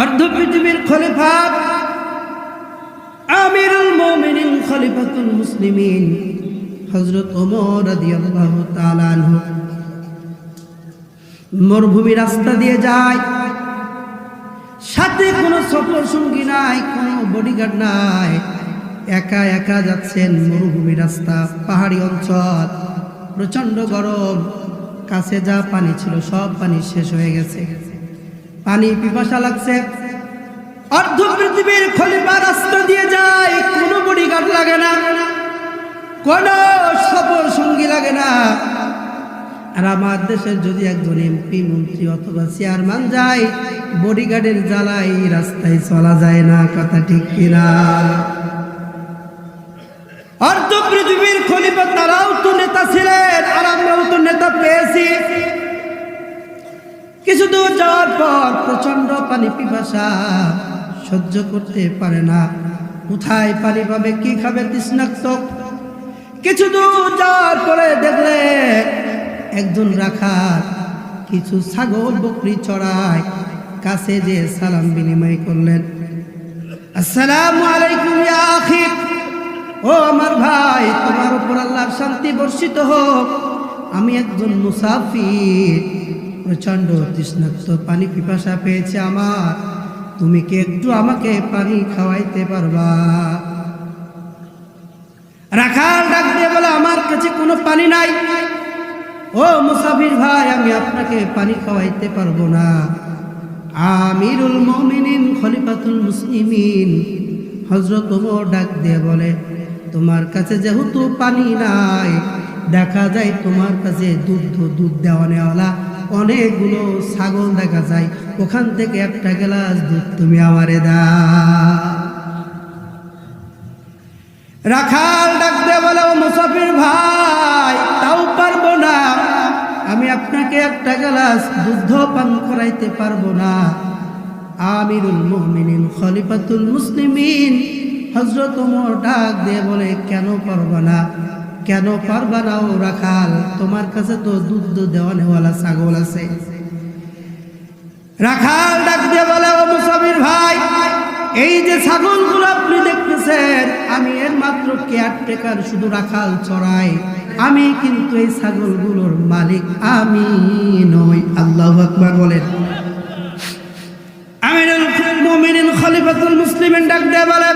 অর্ধ পৃথিবীর খলিফা আমিরুল মুমিনিন খলিফাতুল মুসলিমিন হযরত ওমর রাদিয়াল্লাহু তাআলা আনহু মরুভূমি রাস্তা দিয়ে যায়, সাথে কোনো সফর সঙ্গী নাই, কোনো বডিগার্ড নাই, একা একা যাচ্ছেন মরুভূমি রাস্তা, পাহাড়ি অঞ্চল, প্রচন্ড গরম, কাছে যা পানি ছিল সব পানি শেষ হয়ে গেছে, পানি পিপাসা লাগছে। অর্ধ পৃথিবীর খলিফা রাস্তা দিয়ে যায়, কোনো বডিগার্ড লাগে না, কোনো সফর সঙ্গী লাগে না। আর আমার দেশের যদি একজন এমপি, মন্ত্রী অথবা চেয়ারম্যান যায়, বডিগার্ডের জ্বালাই রাস্তায় চলা যায় না, কথা ঠিক কিনা? অর্ধ পৃথিবীর খলিফা তারাও তো নেতা ছিলেন, আর আমরাও তো নেতা পেয়েছি। কিছু দূর যাওয়ার পর প্রচন্ড পানি পিপাসা, সহ্য করতে পারে না, কোথায় পানি পাবে, কি খাবে, তৃষ্ণার্ত। কিছু দূর যাওয়ার পরে দেখলে একজন রাখাল কিছু ছাগল বকরি চড়ায়, কাছে যে সালাম বিনিময় করলেন, আসসালামু আলাইকুম ইয়া আখি, ও আমার ভাই, তোমার উপর আল্লাহর শান্তি বর্ষিত হোক, আমি একজন মুসাফির, প্রচন্ড তৃষ্ণার্ত, পানি পিপাসা পেয়েছে আমার, তুমি কি একটু আমাকে পানি খাওয়াইতে পারবা? রাখাল ডাক দিয়ে বলে, আমার কাছে কোনো পানি নাই, ও মুসাফির ভাই, আমি আপনাকে পানি খাওয়াইতে পারবো না। আমিরুল মুমিনিন খলিফাতুল মুসলিমিন হযরত ওমর ডাক দিয়ে বলে, তোমার কাছে যেহেতু পানি নাই, দেখা যায় তোমার কাছে দুধ দেওয়া নেওয়ালা অনেকগুলো ছাগল দেখা যায়, ওখান থেকে একটা গ্লাস দুধ তুমি আমারে দাও। রাখাল ডাক দিয়ে বলে, ও মুসাফির ভাই, তাও পারবো না, আমি আপনাকে একটা গ্লাস দুধ পান করাইতে পারবো না। আমিরুল মুমিনিন খলিফাতুল মুসলিমিন হযরত ওমর ডাক দিয়ে বলে, কেন পারবা না, কেন পারবা না ও রাখাল, তোমার কাছে তো দুধ দেওয়ানেওয়ালা ছাগল আছে। রাখাল ডাক দিয়ে বলে, ও মুসাফির ভাই, এই যে ছাগলগুলো আপনি দেখতেছেন, আমি এর মাত্র কেয়ারটেকার, শুধু রাখাল চড়াই, আমি কিন্তু এই ছাগলগুলোর মালিক আমি নই। আল্লাহু আকবার বলেন। আমিরুল মুমিনিন খলিফাতুল মুসলিমিন ডাক দিয়ে বলে,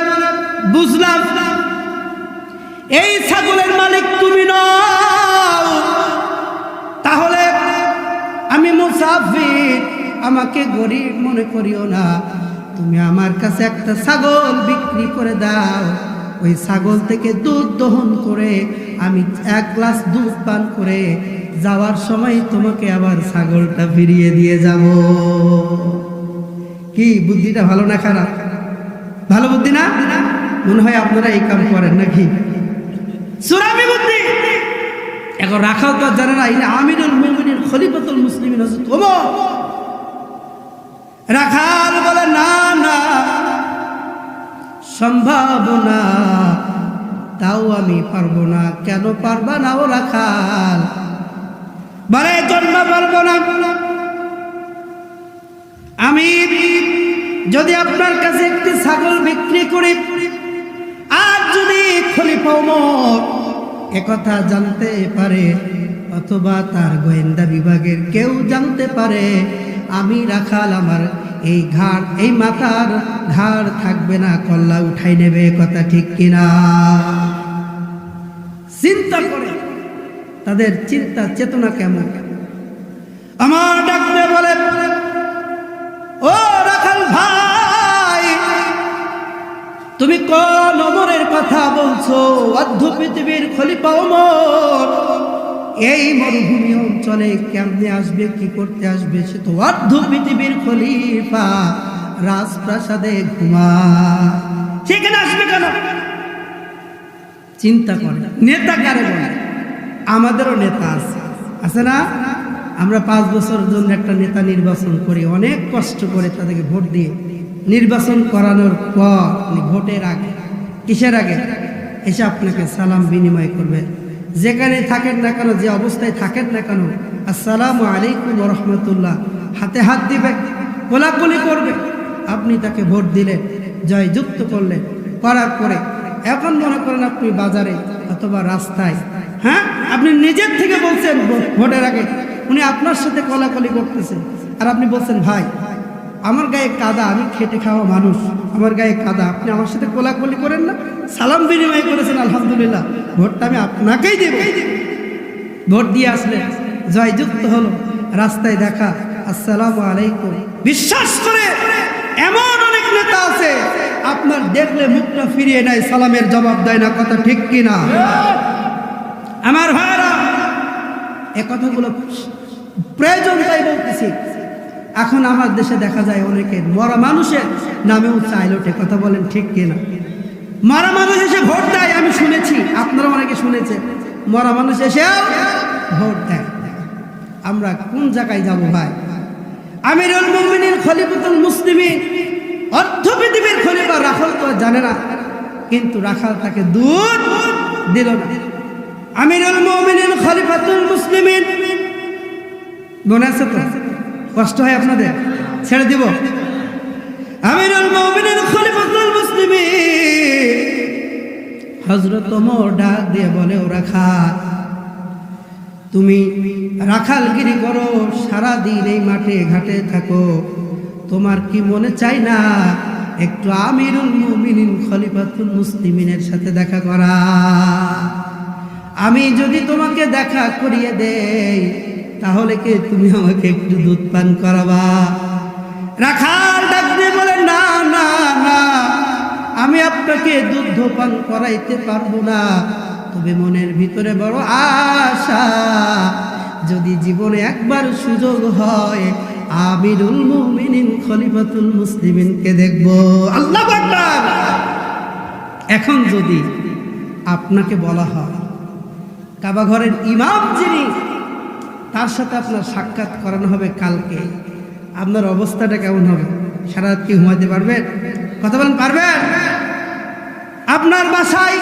বুঝলাম এই ছাগলের মালিক তুমি নও, তাহলে আমি মুসাফির, আমাকে গরিব মনে করিও না, তুমি আমার কাছে একটা ছাগল বিক্রি করে দাও, ওই ছাগল থেকে দুধ দহন করে আমি এক গ্লাস দুধ পান করে যাওয়ার সময় তোমাকে আবার ছাগলটা ফিরিয়ে দিয়ে যাব। কি বুদ্ধিটা ভালো না খারাপ? ভালো বুদ্ধি না? মনে হয় আপনারা এই কাম করেন নাকি? সুরামি বুদ্ধি। এখন রাখাল তো জানে না, ইনি আমিরুল মুমিনিন খলিফাতুল মুসলিমিন হযরত ওমর। রাখাল বলে, না না, সম্ভব না, তাও আমি পারবো না। কেন পারবা না ও রাখাল? বলে, জন্ম পারবো না। আমি যদি আপনার কাছে একটি ছাগল বিক্রি করি, আর যদি খলিফা ওমর একথা জানতে পারে, অথবা তার গোয়েন্দা বিভাগের কেউ জানতে পারে, আমি রাখাল, আমার এই ঘাড়, এই মাথার ঘাড় থাকবে না, কল্লা উঠাই নেবে। কথা ঠিক কিনা? চিন্তা করে তাদের চিন্তা চেতনা কেমন। আমার ডাকতে বলে, ও রাখাল ভাই, তুমি কোন ওমরের কথা বলছো? অর্ধ পৃথিবীর খলিফা ওমর এই মরুভূমি অঞ্চলে কেমনে আসবে, কি করতে আসবে? সে তো অর্ধ পৃথিবীর খলিফা, রাজপ্রাসাদে ঘুমায়, সেখানে আসবে কেন? চিন্তা করে। নেতা কারে বলে? আমাদেরও নেতা আছে, আছে না? আমরা 5 বছরের জন্য একটা নেতা নির্বাচন করি, অনেক কষ্ট করে তাদেরকে ভোট দিয়ে নির্বাচন করানোর পর, ভোটের আগে, কিসের আগে, এসে আপনাকে সালাম বিনিময় করবে। যেখানে থাকেন না কেন, যে অবস্থায় থাকেন না কেন, আসসালামু আলাইকুম ওয়া রাহমাতুল্লাহ, হাতে হাত দিবে, কোলাকুলি করবে। আপনি তাকে ভোট দিলেন, জয়যুক্ত করলেন, করার পরে এখন মনে করেন আপনি বাজারে অথবা রাস্তায়, হ্যাঁ, আপনি নিজের থেকে বলছেন ভোটের আগে, উনি আপনার সাথে কোলাকুলি করতেছেন, আর আপনি বলছেন, ভাই আমার গায়ে কাদা, আমি খেটে খাওয়া মানুষ, আমার গায়ে কাদা, আপনি আমার সাথে কোলাকুলি করেন না? সালাম বিনিময় করেছেন, আলহামদুলিল্লাহ, ভোটটা আমি আপনাকেই দেব। ভোট দিয়ে আসলে জয়যুক্ত হলো, রাস্তায় দেখা, আসসালামু আলাইকুম। বিশ্বাস করে এমন অনেক নেতা আছে, আপনার দেখলে মুখটা ফিরিয়ে নেয়, সালামের জবাব দেয় না। কথা ঠিক কিনা? আমার ভাইরা, এ কথাগুলো প্রয়োজন, তাই বলতেছি। এখন আমার দেশে দেখা যায় অনেকে মরা মানুষের নামেও চাইল ওঠে। কথা বলেন ঠিক কিনা? মরা মানুষ এসে ভোট দেয়, আমি শুনেছি, আপনারা অনেকে শুনেছেন, মরা মানুষ এসে ভোট দেয়। আমরা কোন জায়গায় যাব ভাই? আমিরুল মুমিনিন খলিফাতুল মুসলিমিন, অর্ধ পৃথিবীর খলিফা রাখাল তো জানে না, কিন্তু রাখাল তাকে দুধ দিল না। আমিরুল মুমিনিন খলিফাতুল মুসলিমিন, মনে আছে তো? কষ্ট হয় আপনাদের? ছেড়ে দিব। আমিরুল মুমিনিন খলিফাতুল মুসলিমিন হযরত ওমর ডাক দিয়ে বলে, ও রাখাল, তুমি রাখালগিরি করো, সারাদিন এই মাঠে ঘাটে থাকো, তোমার কি মনে চাই না একটু আমিরুল মুমিনিন খলিফাতুল মুসলিমিনের সাথে দেখা করা? আমি যদি তোমাকে দেখা করিয়ে দেই, তাহলে কি তুমি আমাকে একটু দুধ পান করাবা? রাখাল ডাক দিয়ে বলে, না না না, আমি আপনাকে দুধ পান করাইতে পারবো না, তবে মনের ভিতরে বড় আশা, যদি জীবনে একবার সুযোগ হয় আমিরুল মুমিনিন খলিফাতুল মুসলিমিনকে দেখব। আল্লাহু আকবার। এখন যদি আপনাকে বলা হয় কাবা ঘরের ইমাম যিনি, তার সাথে আপনার সাক্ষাৎ করানো হবে কালকে, আপনার অবস্থাটা কেমন হবে? সারা রাত কি ঘুমাতে পারবেন? কথা বলেন, পারবেন? আপনার বাসায়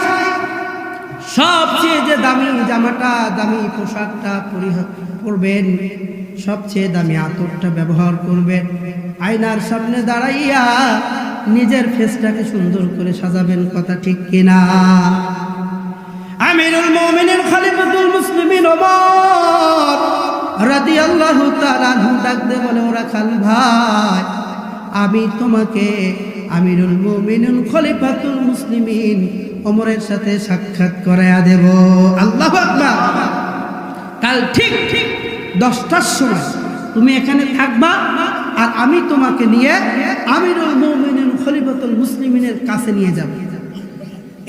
সবচেয়ে যে দামি জামাটা, দামি পোশাকটা পরবেন, সবচেয়ে দামি আতরটা ব্যবহার করবেন, আয়নার সামনে দাঁড়াইয়া নিজের ফেসটাকে সুন্দর করে সাজাবেন। কথা ঠিক কিনা? আমিরুল মুমিনিন খলিফাতুল মুসলিমিন ওমর রাদিয়াল্লাহু তাআলা আনহু ডাক দিয়ে বলে, ওরা খাল ভাই, আমি তোমাকে আমিরুল মুমিনিন খলিফাতুল মুসলিমিন ওমরের সাথে সাক্ষাৎ করায়া দেব। আল্লাহু আকবার। কাল ঠিক 10টার সময় তুমি এখানে থাকবা, আর আমি তোমাকে নিয়ে আমিরুল মুমিনিন খলিফাতুল মুসলিমিনের কাছে নিয়ে যাব।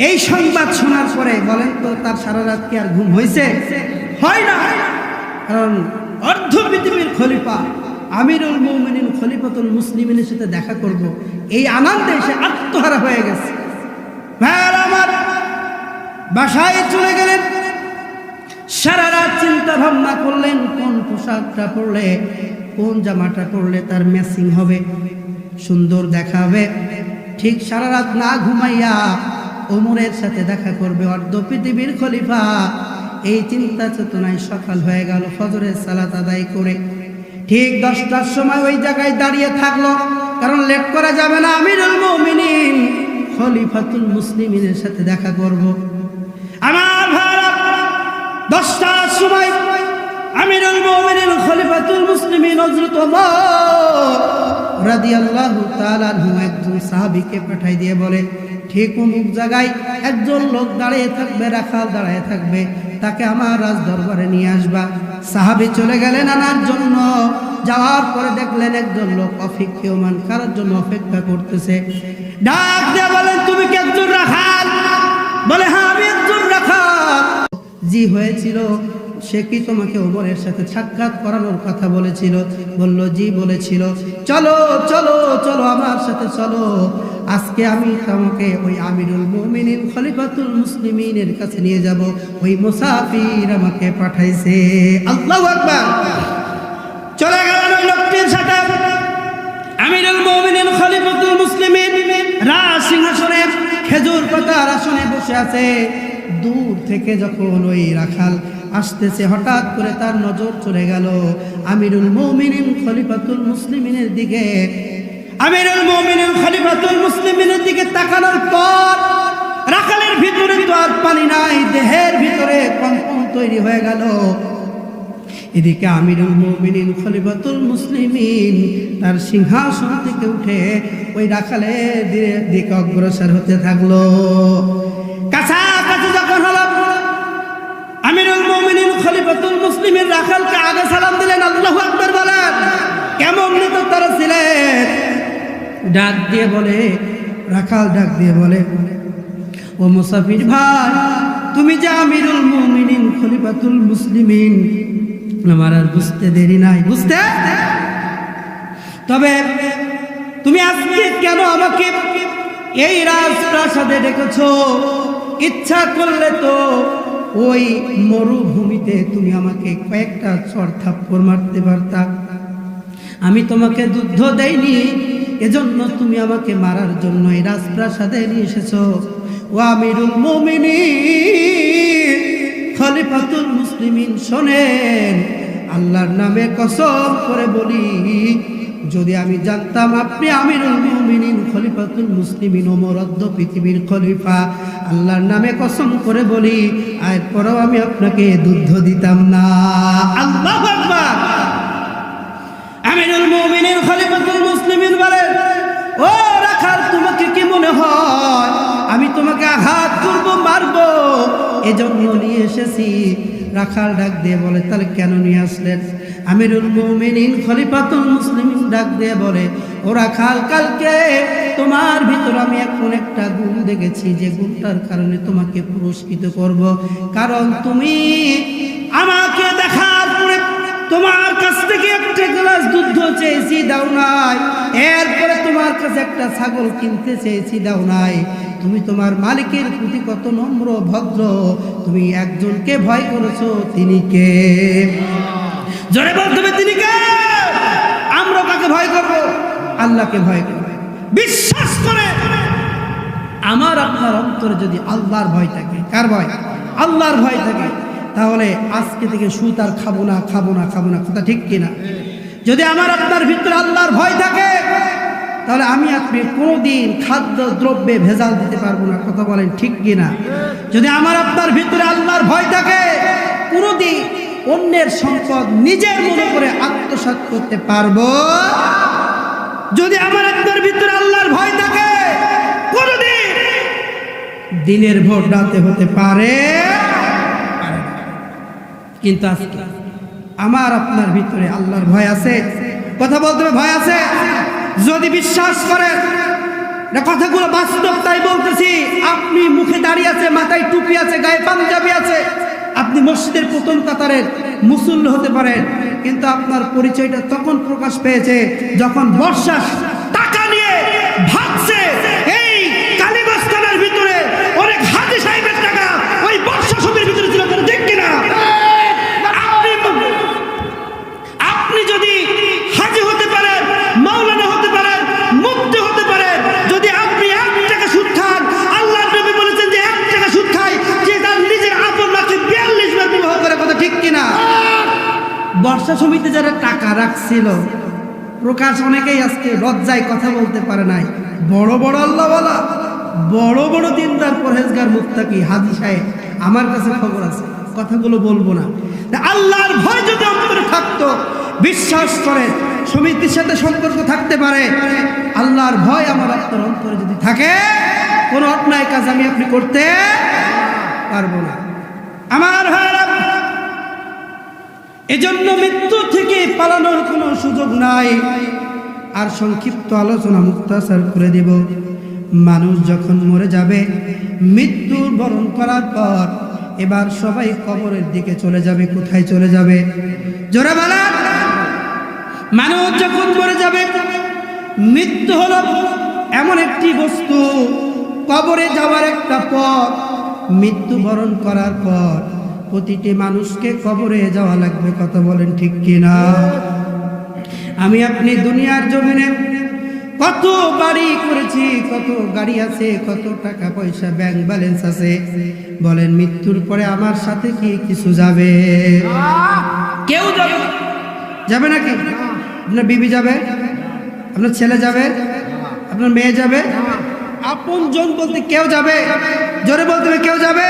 এই সংবাদ শোনার পরে বলেন তো তার সারা রাত কি আর ঘুম হয়েছে? হয় না। কারণ অর্ধ পৃথিবীর খলিফা আমিরুল মুমিনিন খলিফাতুল মুসলিমিনের সাথে দেখা করব, এই আনন্দে সে আত্মহারা হয়ে গেছে। আমার বাসায় চলে গেলেন, সারা রাত চিন্তা ভাবনা করলেন কোন পোশাকটা পরলে, কোন জামাটা পরলে তার ম্যাচিং হবে, সুন্দর দেখাবে। ঠিক সারা রাত না ঘুমাইয়া ওমরের সাথে দেখা করবে অর্ধ পৃথিবীর খলিফা, এই চিন্তা চেতনায় সকাল হয়ে গেল। ফজরের সালাত আদায় করে ঠিক 10টার সময় ওই জায়গায় দাঁড়িয়ে থাকলো, কারণ লেট করা যাবে না, আমিরুল মুমিনিন খলিফাতুল মুসলিমিনের সাথে দেখা করব। আমার ভাইরা, 10টার সময় আমিরুল মুমিনিন খলিফাতুল মুসলিমিন হযরত ওমর রাদিয়াল্লাহু তাআলা আনহু একজন সাহাবীকে পাঠাই দিয়ে বলে, ঠিক অমুক জায়গায় একজন লোক দাঁড়িয়ে থাকবে, রাখাল দাঁড়িয়ে থাকবে, তাকে আমার রাজ দরবারে নিয়ে আসবা। সাহাবী চলে গেলেন আনার জন্য। যাওয়ার পরে দেখলেন একজন লোক অপেক্ষমান কারোর জন্য অপেক্ষা করতেছে। ডাক দিয়ে বলেন, তুমি কি একজন রাখাল? বলে, হ্যাঁ আমি একজন রাখাল। জি হয়েছিল, সে কি তোমাকে ওমরের সাথে সাক্ষাৎ করানোর কথা বলেছিল? বলল, জি বলেছিল। চলো চলো চলো আমার সাথে চলো, আজকে আমি তোমাকে ওই আমিরুল মুমিনিন খলিফাতুল মুসলিমিনের কাছে নিয়ে যাব, ওই মুসাফির আমাকে পাঠাইছে। আল্লাহু আকবার। চলে গেলেন ওই লোকটির সাথে। আমিরুল মুমিনিন খলিফাতুল মুসলিমিন রাজ সিংহাসনে খেজুর পাতার আসনে বসে আছে। দূর থেকে যখন ওই রাখাল আসতেছে, হঠাৎ করে তার নজর চলে গেল আমিরুল মুমিনিন খলিফাতুল মুসলিমিনের দিকে। আমিরুল মুমিনিন খলিফাতুল মুসলিমিনের দিকে তাকানোর পর রাখালের ভিতরে তো আর পানি নাই, দেহের ভিতরে কম্পন তৈরি হয়ে গেল। এদিকে আমিরুল মুমিনিন খলিফাতুল মুসলিমিন তার সিংহাসন থেকে উঠে ওই রাখালের দিকে অগ্রসর হতে থাকলো। কাছাকাছি যখন হলো, আমিরুল মুমিনিন খলিফাতুল মুসলিমিন রাখালকে আগে সালাম দিলেন। আল্লাহু আকবার বলেন। কেমন নিত তারা ছিলেন? ডাক দিয়ে বলে, রাখাল ডাক দিয়ে বলে, ও মুসাফির ভাই, তুমি যে আমিরুল মুমিনিন খলিফাতুল মুসলিমিন, আমার আর বুঝতে দেরি নাই, বুঝতে। তবে তুমি আজকে কেন আমাকে এই রাজপ্রাসাদে ডেকেছো? ইচ্ছা করলে তো ওই মরুভূমিতে তুমি আমাকে কয়েকটা চড় থাপ্পড় মারতে পারতা। আমি তোমাকে দুধ দেইনি, এজন্য তুমি আমাকে মারার জন্য এই রাজপ্রাসাদে নিয়ে এসেছো। ও আমিরুল মুমিনিন খলিফাতুল মুসলিমিন, শোনেন, আল্লাহর নামে কসম করে বলি, যদি আমি জানতাম আপনি আমিরুল মুমিনিন খলিফাতুল মুসলিমিন ওমর অর্ধ পৃথিবীর খলিফা, আল্লাহর নামে কসম করে বলি, এরপরও আমি আপনাকে দুধ দিতাম না। আল্লাহু আকবার। আমিরুল মুমিনিন খলিফাতুল মুসলিমিন বলেন, ও রাখাল, তোমাকে কি মনে হয় আমি তোমাকে আঘাত করবো, মারবো? এজন্য নিয়ে এসেছি। রাখাল ডাক দিয়ে বলে, তাহলে কেন নিয়ে আসলেন? আমিরুল মুমিনিন খলিফাতুল মুসলিমিন ডাক দিয়ে বলে, ওরা কালকে তোমার ভিতর আমি এখন একটা গুণ দেখেছি, যে গুণটার কারণে তোমাকে পুরস্কৃত করব। কারণ তুমি আমাকে দেখার পরে তোমার কাছ থেকে একটা গ্লাস দুধ চেয়েছি, দাও নাই। এরপরে তোমার কাছে একটা ছাগল কিনতে চেয়েছি, দাও নাই। তুমি তোমার মালিকের প্রতি কত নম্র ভদ্র, তুমি একজনকে ভয় করেছো, তিনি কে? জোরে বলতে হবে, তিনি কে? আমরা কাকে ভয় করব? আল্লাহকে ভয় করব। বিশ্বাস করে আমার আপনার অন্তরে যদি আল্লাহর ভয় থাকে, কার ভয়? আল্লাহর ভয় থাকে, তাহলে আজকে থেকে সুদ আর খাবো না। কথা ঠিক কিনা? যদি আমার আপনার ভিতরে আল্লাহর ভয় থাকে, তাহলে আমি আপনি কোনোদিন খাদ্য দ্রব্যে ভেজাল দিতে পারবো না। কথা বলেন ঠিক কিনা? যদি আমার আপনার ভিতরে আল্লাহর ভয় থাকে, কোনোদিন অন্যের সম্পদ নিজের মনে করে আত্মসাৎ করতে পারবো। যদি আমার আপনার ভিতরে আল্লাহর ভয় থাকে, কোনোদিন দিনের ভোট রাতে হতে পারে। কিন্তু আজকে আমার আপনার ভিতরে আল্লাহর ভয় আছে? কথা বলতে হবে, ভয় আছে? যদি বিশ্বাস করেন না কথাগুলো বাস্তব, তাই বলতেছি। আপনি মুখে দাঁড়িয়ে আছে, মাথায় টুপি আছে, গায়ে পাঞ্জাবি আছে, আপনি মসজিদের প্রথম কাতারের মুসল্লি হতে পারেন, কিন্তু আপনার পরিচয়টা তখন প্রকাশ পেয়েছে যখন বর্ষা টাকা নিয়ে ভাগছে এই কালীগঞ্জ থানার ভিতরে অনেক হাজি সাহেবের টাকা ওই বর্ষা ছবির ভিতরে ছিল। ঠিক কিনা? আপনি যদি হাজি হতে পারেন, মাওলানা হতে পারেন, মুফতি হতে পারেন, যদি আপনি 1 টাকা সুদ খান, আল্লাহর নবী বলেছেন যে 1 টাকা সুদ খায় যে তার নিজের আপন মাকে 42 বার বিবাহ করে। কথা ঠিক কিনা? বর্ষা সমিতি যারা টাকা রাখছিল, প্রকাশ অনেকেই আজকে লজ্জায় কথা বলতে পারে নাই। বড় বড় আল্লাহওয়ালা, বড় বড় দিনদার পরহেজগার মুত্তাকি হাজি সাহেব, আমার কাছে খবর আছে, কথাগুলো বলবো না। আল্লাহর ভয় যদি অন্তরে থাকতো, বিশ্বাস করে সমিতির সাথে সম্পর্ক থাকতে পারে। আল্লাহর ভয় আমার আপনার অন্তরে যদি থাকে, কোনো অন্যায় কাজ আমি আপনি করতে পারবো না। আমার ভাইরা, এজন্য মৃত্যু থেকে পালানোর কোনো সুযোগ নাই। আর সংক্ষিপ্ত আলোচনা মুক্তাসার করে দেব। মানুষ যখন মরে যাবে, মৃত্যু বরণ করার পর এবার সবাই কবরের দিকে চলে যাবে। কোথায় চলে যাবে? জোরে বলেন। মানুষ যখন মরে যাবে, মৃত্যু হলো এমন একটি বস্তু, কবরে যাওয়ার একটা পথ। মৃত্যু বরণ করার পর প্রতিটি মানুষকে কবরে যাওয়া লাগবে। কথা বলেন ঠিক কিনা? আমি আপনি দুনিয়ার জমিনে কত বাড়ি করেছি, কত গাড়ি আছে, কত টাকা পয়সা ব্যাংক ব্যালেন্স আছে, বলেন মৃত্যুর পরে আমার সাথে কি কিছু যাবে? কেউ যাবে? যাবে নাকি? আপনার বিবি যাবে, আপনার ছেলে যাবে, আপনার মেয়ে যাবে, আপন জন বলতে কেউ যাবে? জোরে বলতে হবে, কেউ যাবে?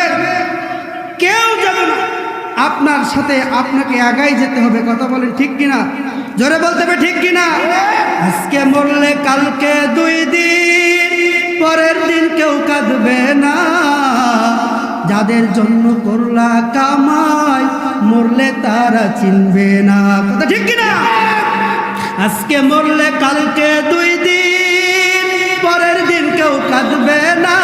কেউ যাবে না। আপনার সাথে আপনাকে আগাই যেতে হবে। কথা বলেন ঠিক কিনা? জোরে বলতে হবে ঠিক কিনা? আজকে মরলে কালকে 2 দিন, পরের দিন কেউ কাঁদবে না। যাদের জন্য করলা কামাই, মরলে তারা চিনবে না। কথা ঠিক কিনা? আজকে মরলে কালকে 2 দিন, পরের দিন কেউ কাঁদবে না।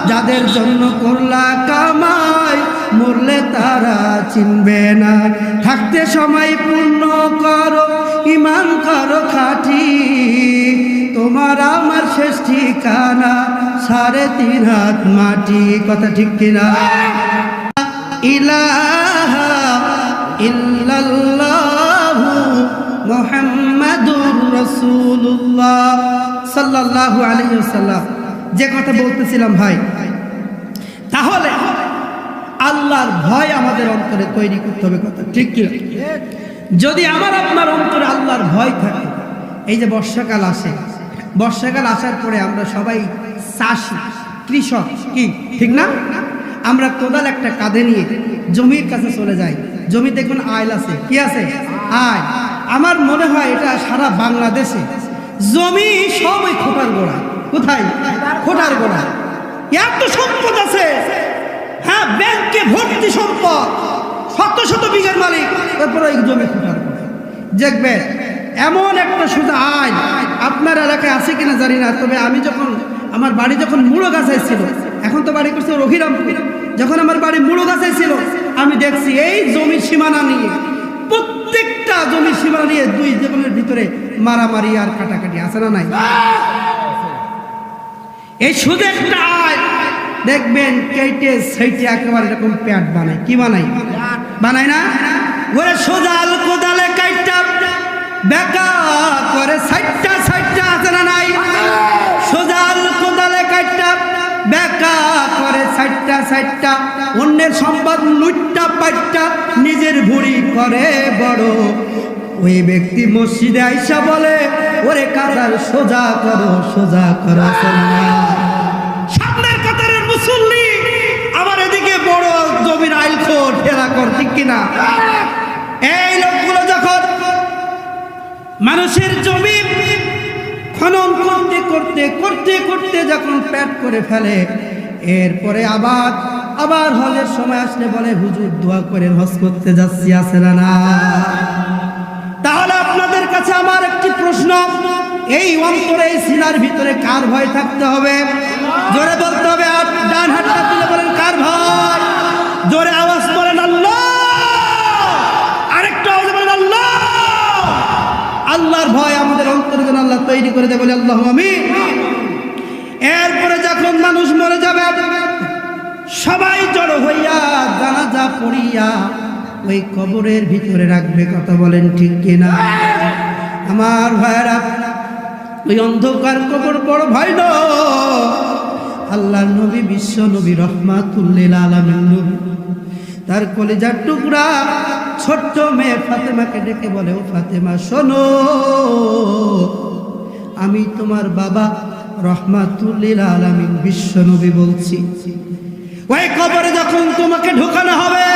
যাদের জন্য করলা কামাই, মরলে তারা চিনবে না। থাকতে সময় পূর্ণ করো, ঈমান করো খাঁটি, তোমার আমার শেষ ঠিকানা 3.5 হাত মাটি। কথা ঠিক কিনা? ইলাহা ইল্লাল্লাহু মুহাম্মাদুর রাসূলুল্লাহ সাল্লাল্লাহু আলাইহি ওয়াসাল্লাম। যে কথা বলতেছিলাম ভাই, তাহলে আল্লাহর ভয় আমাদের অন্তরে তৈরি করতে হবে। কথা ঠিক কি? যদি আমার আপনার অন্তরে আল্লাহর ভয় থাকে, এই যে বর্ষাকাল আসে, বর্ষাকাল আসার পরে আমরা সবাই চাষি, কৃষক, কি ঠিক না? আমরা কোদাল একটা কাঁধে নিয়ে জমির কাছে চলে যাই। জমি দেখুন আইল আছে, কি আছে? আয়। আমার মনে হয় এটা সারা বাংলাদেশে জমি সবই খোটার গোড়া। কোথায়? খোটার গোড়া। এত সম্পদ আছে, হ্যাঁ, ব্যাংকে ভর্তি সম্পদ, শত শত বিঘার মালিক, তারপরে এই জমি খোঁটার পরে দেখবেন এমন একটা সোজা আইন আপনার এলাকায় আছে কিনা জানি না, তবে আমি যখন আমার বাড়ি যখন মুড়োগাছায় ছিল, এখন তো বাড়ি করছে রঘিরামপুর, যখন আমার বাড়ি মুড়োগাছায় ছিল আমি দেখছি এই জমি সীমানা নিয়ে, প্রত্যেকটা জমি সীমানা নিয়ে দুই জীবনের ভিতরে মারামারি আর কাটাকাটি আছে না নাই? এই শুধু একটা আইন দেখবেন কেটে সেইটে একেবারে এরকম প্যাট বানায়, কি বানাই বানায় না, ওরে সোজাল কোদালে কাইটা বেকা করে সাইটটা সাইটটা আছে না নাই? সোজাল কোদালে কাইটা বেকা করে সাইটটা সাইটটা, অন্যের সম্পদ লুটটা পাইটটা নিজের ভুড়ি করে বড়। ওই ব্যক্তি মসজিদে আইসা বলে ওরে কাদার সোজা করো সোজা করো। সামনের কাতারের মুসল্লি আবার এদিকে বড় জমির আইল খোর ঠেলা কর, ঠিক কিনা? এই লোকগুলো যখন মানুষের জমি খনন করতে করতে করতে করতে যখন পেট করে ফেলে, এরপরে আবার হজের সময় আসলে বলে হুজুর দোয়া করে হজ করতে যাচ্ছি, আছে না? তাহলে আপনাদের কাছে আমার একটি প্রশ্ন, এই অন্তরে এই সিনার ভিতরে কার ভয় থাকতে হবে? জোরে বলতে হবে, আর ডান হাতটা তুলে বলেন কার ভয়? জোরে আওয়াজ করেন আল্লাহ, আরেকটা আওয়াজ বলেন আল্লাহ। আল্লাহর ভয় আমাদের অন্তরে যেন আল্লাহ তৈরি করে দেয়, বলে আল্লাহু আমিন। এরপরে যখন মানুষ মরে যাবে সবাই জড়ো হইয়া জানাজা পড়িয়া ওই কবরের ভিতরে রাখবে, কথা বলেন ঠিক কিনা? আমার ভাইরা, ওই অন্ধকার কবর বড় ভয় না। আল্লাহর নবী বিশ্ব নবী রহমাতুল লিল আলামিন নবী তার কলিজার টুকরা ছোট্ট মেয়ে ফাতেমাকে ডেকে বলে, ও ফাতেমা শোনো, আমি তোমার বাবা রহমাতুল লিল আলামিন বিশ্ব নবী বলছি, ওই কবরে যখন তোমাকে ঢোকানো হবে,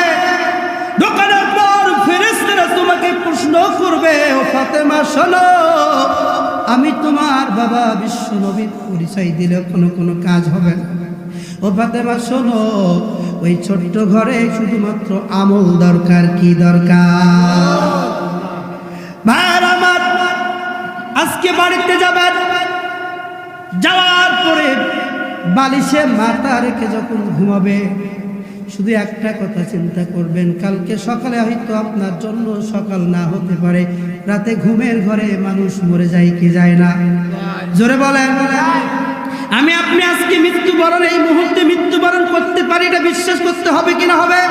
ঢোকানোর পর ফেরেশতারা তোমাকে প্রশ্ন করবে, ও ফাতেমা শোনো, আমি তোমার বাবা বিশ্ব নবীর পরিচয় দিলে কোনো কাজ হবে না। ও ফাতেমা শোনো, ওই ছোট্ট ঘরে শুধুমাত্র আমল দরকার। কি দরকার? ভাইরা আমার, আজকে বাড়িতে যাবেন, যাওয়ার পরে বালিশে মাথা রেখে যখন ঘুমাবে শুধু একটা কথা চিন্তা করবেন, কালকে সকালে হয়তো আপনার জন্য সকাল না হতে পারে। রাতে ঘুমের ঘরে মানুষ মরে যায় কি যায় না? জোরে বলেন। আমি আপনি আজকে মৃত্যুবরণ, এই মুহূর্তে মৃত্যুবরণ করতে পারি, এটা বিশ্বাস করতে হবে কিনা? হবে।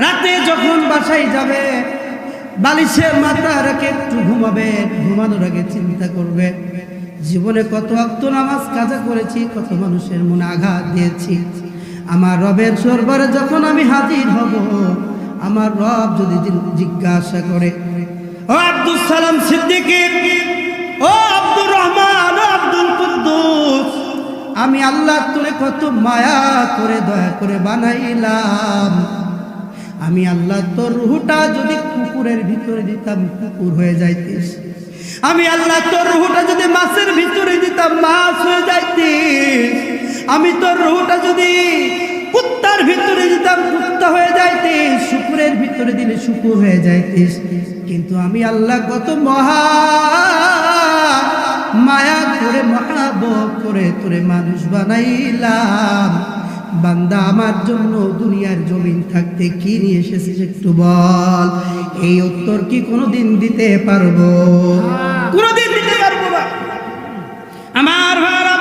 রাতে যখন বাসায় যাবে বালিশে মাথা রেখে একটু ঘুমাবে, ঘুমানোর আগে চিন্তা করবে জীবনে কত ওয়াক্ত নামাজ কাজা করেছি, কত মানুষের মনে আঘাত দিয়েছি। আমার রবের দরবারে যখন আমি হাজির হব, আমার রব যদি জিজ্ঞাসা করে, ও আব্দুল সালাম সিদ্দিকী, ও আব্দুর রহমান, ও আব্দুল কুদ্দুস, আমি আল্লাহ তোরে কত মায়া করে দয়া করে বানাইলাম, আমি আল্লাহ তোর রুহটা যদি কুকুরের ভিতরে দিতাম কুকুর হয়ে যাইতিস, আমি আল্লাহ তোর রুহটা যদি মাছের ভিতরে দিতাম মাছ হয়ে যাইতিস, আমি তোর রুহটা যদি কুত্তার ভিতরে দিতাম কুত্তা হয়ে যাইতিস, শুকুরের ভিতরে দিলে শুকুর হয়ে যাইতিস। কিন্তু আমি আল্লাহ কত মহা মায়া করে মহাবত করে তোরে মানুষ বানাইলাম। বান্দা, আমার জন্য দুনিয়ার জমিন থাকতে কি নিয়ে এসেছিস একটু বল। এই উত্তর কি কোনোদিন দিতে পারবো? কোনোদিন দিতে পারবো না। আমার ভাইরা,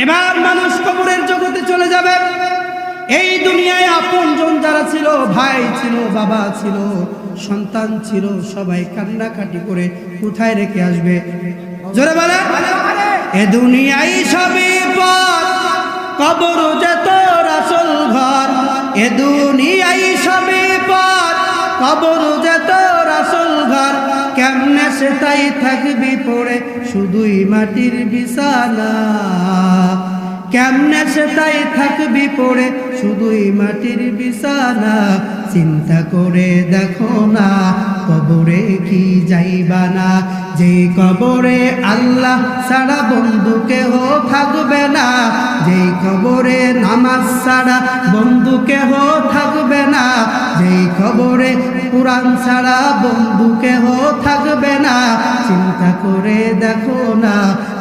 এবার মানুষ কবরের জগতে চলে যাবে। এই দুনিয়ায় আপনজন যারা ছিল, ভাই ছিল, বাবা ছিল, সন্তান ছিল, সবাই কান্নাকাটি করে কোথায় রেখে আসবে? জোরে বলে। এ দুনিয়ায় সবই পর, কবর যে তোর আসল ঘর। এ দুনিয়ায় সবই পর, কবর যে তোর আসল ঘর। কেমনে সে তাই থাকবি পড়ে শুধুই মাটির বিছানা, কেমনে সে তাই থাকবি পড়ে শুধুই মাটির বিছানা। চিন্তা করে দেখো না কবরে কি যাইবা না, যেই কবরে আল্লাহ ছাড়া বন্ধু কেহ থাকবে না, যেই কবরে নামাজ ছাড়া বন্ধু কেহ থাকবে না, যেই কবরে কুরআন ছাড়া বন্ধু কেহ থাকবে না। চিন্তা করে দেখো না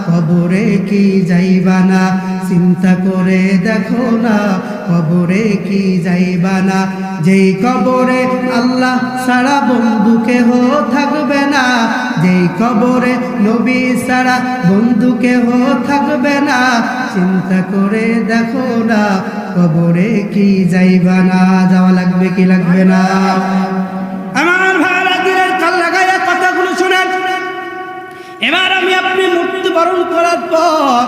কবরে কি যাইবা না, চিন্তা করে দেখো না কবরে কি যাইবা না। যেই কবরে আল্লাহ ছাড়া বন্ধু কেহ থাকবে না, যেই কবরে নবী ছাড়া বন্ধু কেহ থাকবে না। চিন্তা করে দেখো না কবরে কি যাইবা না। যাওয়া লাগবে কি লাগবে না? আমার ভাইরা দিলের কাল লাগাইয়া কথাগুলো শুনেন। এবার আমি আপনি মৃত্যুবরণ করার পর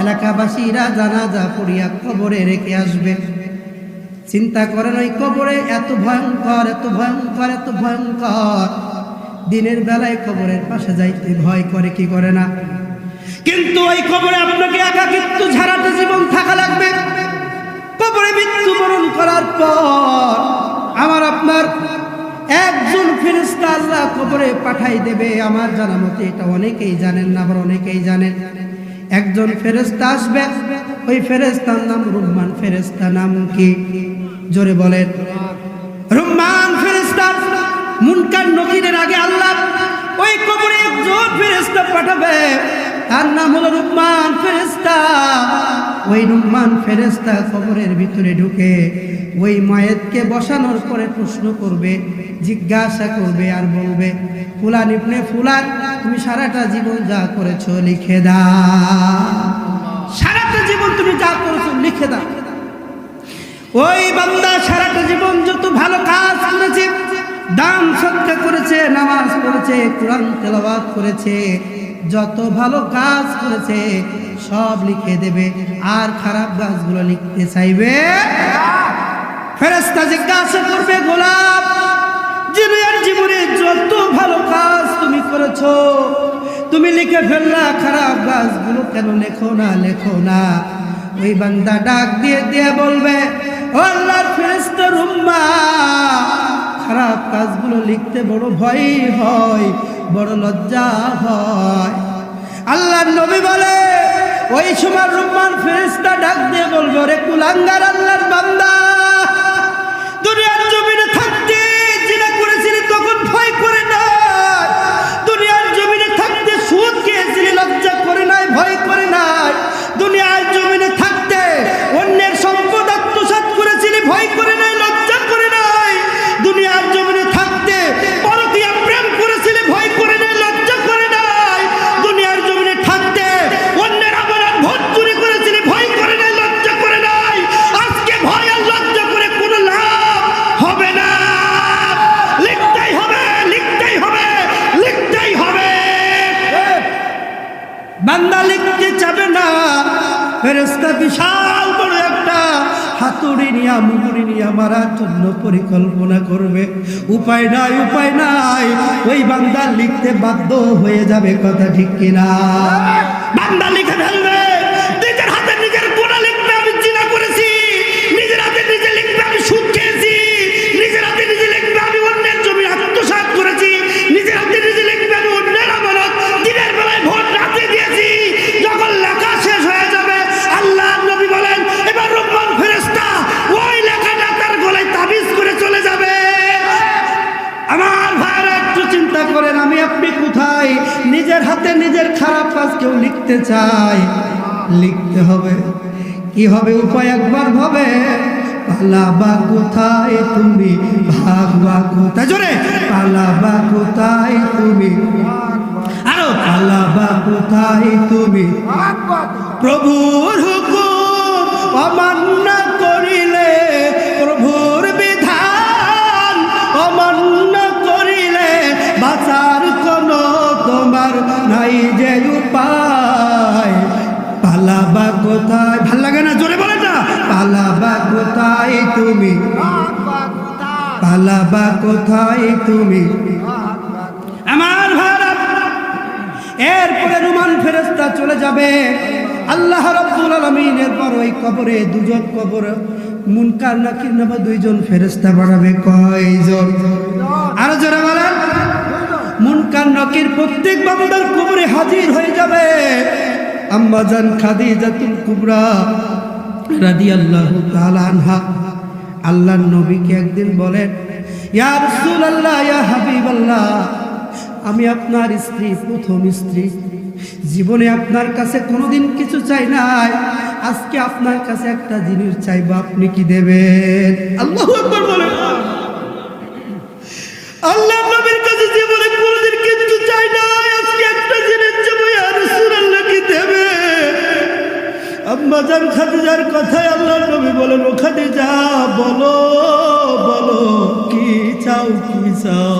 এলাকাবাসীরা জানাজা পড়িয়া কবরে রেখে আসবে। চিন্তা করেন ওই কবরে এত ভয়ঙ্কর, এত ভয়ঙ্কর, এত ভয়ঙ্কর। দিনের বেলায় কবরের পাশে যাইতে ভয় করে কি করে না? কিন্তু ওই কবরে আপনাকে একাকিত্ব ঝাড়াতে জীবন থাকা লাগবে। কবরে মৃত্যুবরণ করার পর আমার আপনার একজন ফেরেশতা আল্লাহ কবরে পাঠাই দেবে। আমার জানা মতে এটা অনেকেই জানেন না, আবার অনেকেই জানেন। একজন ফেরেশতা আসবে, ওই ফেরেশতার নাম রুম্মান ফেরেশতা। নাম কি? জোরে বলেন। রুম্মান ফেরেশতা। মুনকার নকিরের আগে আল্লাহ ওই কবরে একজন ফেরেশতা পাঠাবে, তার নাম হলো রুম্মান ফেরেশতা। ওই রুম্মান ফেরেশতা কবরের ভিতরে ঢুকে ওই মায়েতকে বসানোর পরে প্রশ্ন করবে, জিজ্ঞাসা করবে আর বলবে, ফুলান ইবনে ফুলান, তুমি সারাটা জীবন যা করেছো লিখে দাও। সারাটা জীবন তুমি যা করেছো লিখে দাও। ওই বান্দা সারাটা জীবন যত ভালো কাজ করেছে, দান সদকা করেছে, নামাজ পড়েছে, কোরআন তেলাওয়াত করেছে, যত ভালো কাজ করেছে সব লিখে দেবে। আর খারাপ কাজগুলো লিখতে চাইবে। ফেরেশতা জিজ্ঞাসা করবে, গোলাম, দুনিয়ার জীবনে যত ভালো কাজ তুমি করেছো তুমি লিখে ফেললা, খারাপ কাজগুলো কেন লেখো না, লেখো না? ওই বান্দা ডাক দিয়ে দিয়ে বলবে, ও আল্লাহর ফেরেশতা রুম্মান, খারাপ কাজগুলো লিখতে বড় ভয় হয়, বড় লজ্জা হয়। আল্লাহর নবী বলে, ওই সময় রুম্মান ফেরেশতা ডাক দিয়ে বলবে, রে কুলাঙ্গার আল্লাহর বান্দা, দুনিয়ার জমিনে থাকতে জিনা করেছিলি তখন ভয় করে না, দুনিয়ার জমিনে থাকতে সুদ খেয়েছিলি লজ্জা করে নাই, ভয় করে নাই, দুনিয়ার জমিনে থাকতে অন্যের সম্পদ আত্মসাৎ করেছিলি, ভয় করে নাই, লজ্জা করে নাই, দুনিয়ার জমিনে থাকতে পরকীয়া প্রেম করেছিলি, ভয় করে নাই, লজ্জা করে নাই, দুনিয়ার জমিনে থাকতে অন্যের আমানত ভোট চুরি করেছিলি, ভয় করে নাই, লজ্জা করে নাই। আজকে ভয় আর লজ্জা করে কোনো লাভ হবে না। লিখতেই হবে, লিখতেই হবে, লিখতেই হবে। বান্দা লিখতে চাবে না, ফেরেশতা বিশাল বড় একটা হাতুড়ি নিয়ে মুগুরি নিয়ে মারার জন্য পরিকল্পনা করবে। উপায় নাই, উপায় নাই, ওই বান্দা লিখতে বাধ্য হয়ে যাবে। কথা ঠিক কিনা? বান্দা লিখে ফেলবে, নিজের হাতে নিজের গুনাহ লিখবে, আমি জিনা করেছি, নিজের হাতে নিজে লিখবে, আমি সুদ খেয়েছি, নিজের হাতে নিজে লিখবে, আমি অন্যের জমি আত্মসাৎ করেছি, নিজের হাতে নিজে লিখবে, আমি অন্যের আমানত দিনের বেলায় ভোট রাতে দিয়েছি। যখন লেখা শেষ হয়ে যাবে, আল্লাহ নবী বলেন, এবার রুম্মান ফেরেশতা ওই লেখাটা তার গলায় তাবিজ করে চলে যাবে। আমার ভাইরা একটু চিন্তা করেন, আমি আপনি কোথায় নিজের হাতে নিজের খারাপ কাজ কেউ লিখতে চাই? লিখতে হবে। কি হবে উপায় একবার ভাবে, পালাবা কোথায় তুমি, ভাগবা কোথায়, জোরে পালাবা কোথায় তুমি, আরো পালাবা কোথায় তুমি, প্রভুর হুকুম অমান্য করিলে, প্রভুর বিধান অমান্য করিলে বাঁচার কোনো তোমার নাই যে উপায়। পালাবা কোথায়, ভাল লাগে না? জোরে বলে না, পালাবা কোথায় তুমি, পালাবা কোথায় তুমি। আমার ভারত এরপরে রুমান ফেরেশতা চলে যাবে। আল্লাহ রাব্বুল আলামিন এরপর ওই কবরে দুজন, কবর মুনকার নাকির নামে দুইজন ফেরেশতা বাড়াবে। কয়জন? আরো জোরে বলেন। মুনকার নাকির প্রত্যেক আম্মাজান খাদিজাতুল কুবরা রাদিয়াল্লাহু তাআলা আনহা আল্লাহর নবীকে একদিন বলেন, ইয়া রাসূলুল্লাহ, ইয়া হাবিবাল্লাহ, আমি আপনার স্ত্রী, প্রথম স্ত্রী, জীবনে আপনার কাছে কোনোদিন কিছু চাই নাই, আজকে আপনার কাছে একটা জিনিস চাইবো, আপনি কি দেবেন? আল্লাহু আকবার বলেন। আল্লাহর নবীর কাছে জীবনে কোনোদিন কিছু চাই নাই, আজকে একটা জিনিস চাইবো, ইয়া রাসূলুল্লাহ কি দেবে? আম্মাজান খাদিজার কথায় আল্লাহর নবী বলেন, ও খাদিজা, বলো বলো কি চাও, কি চাও?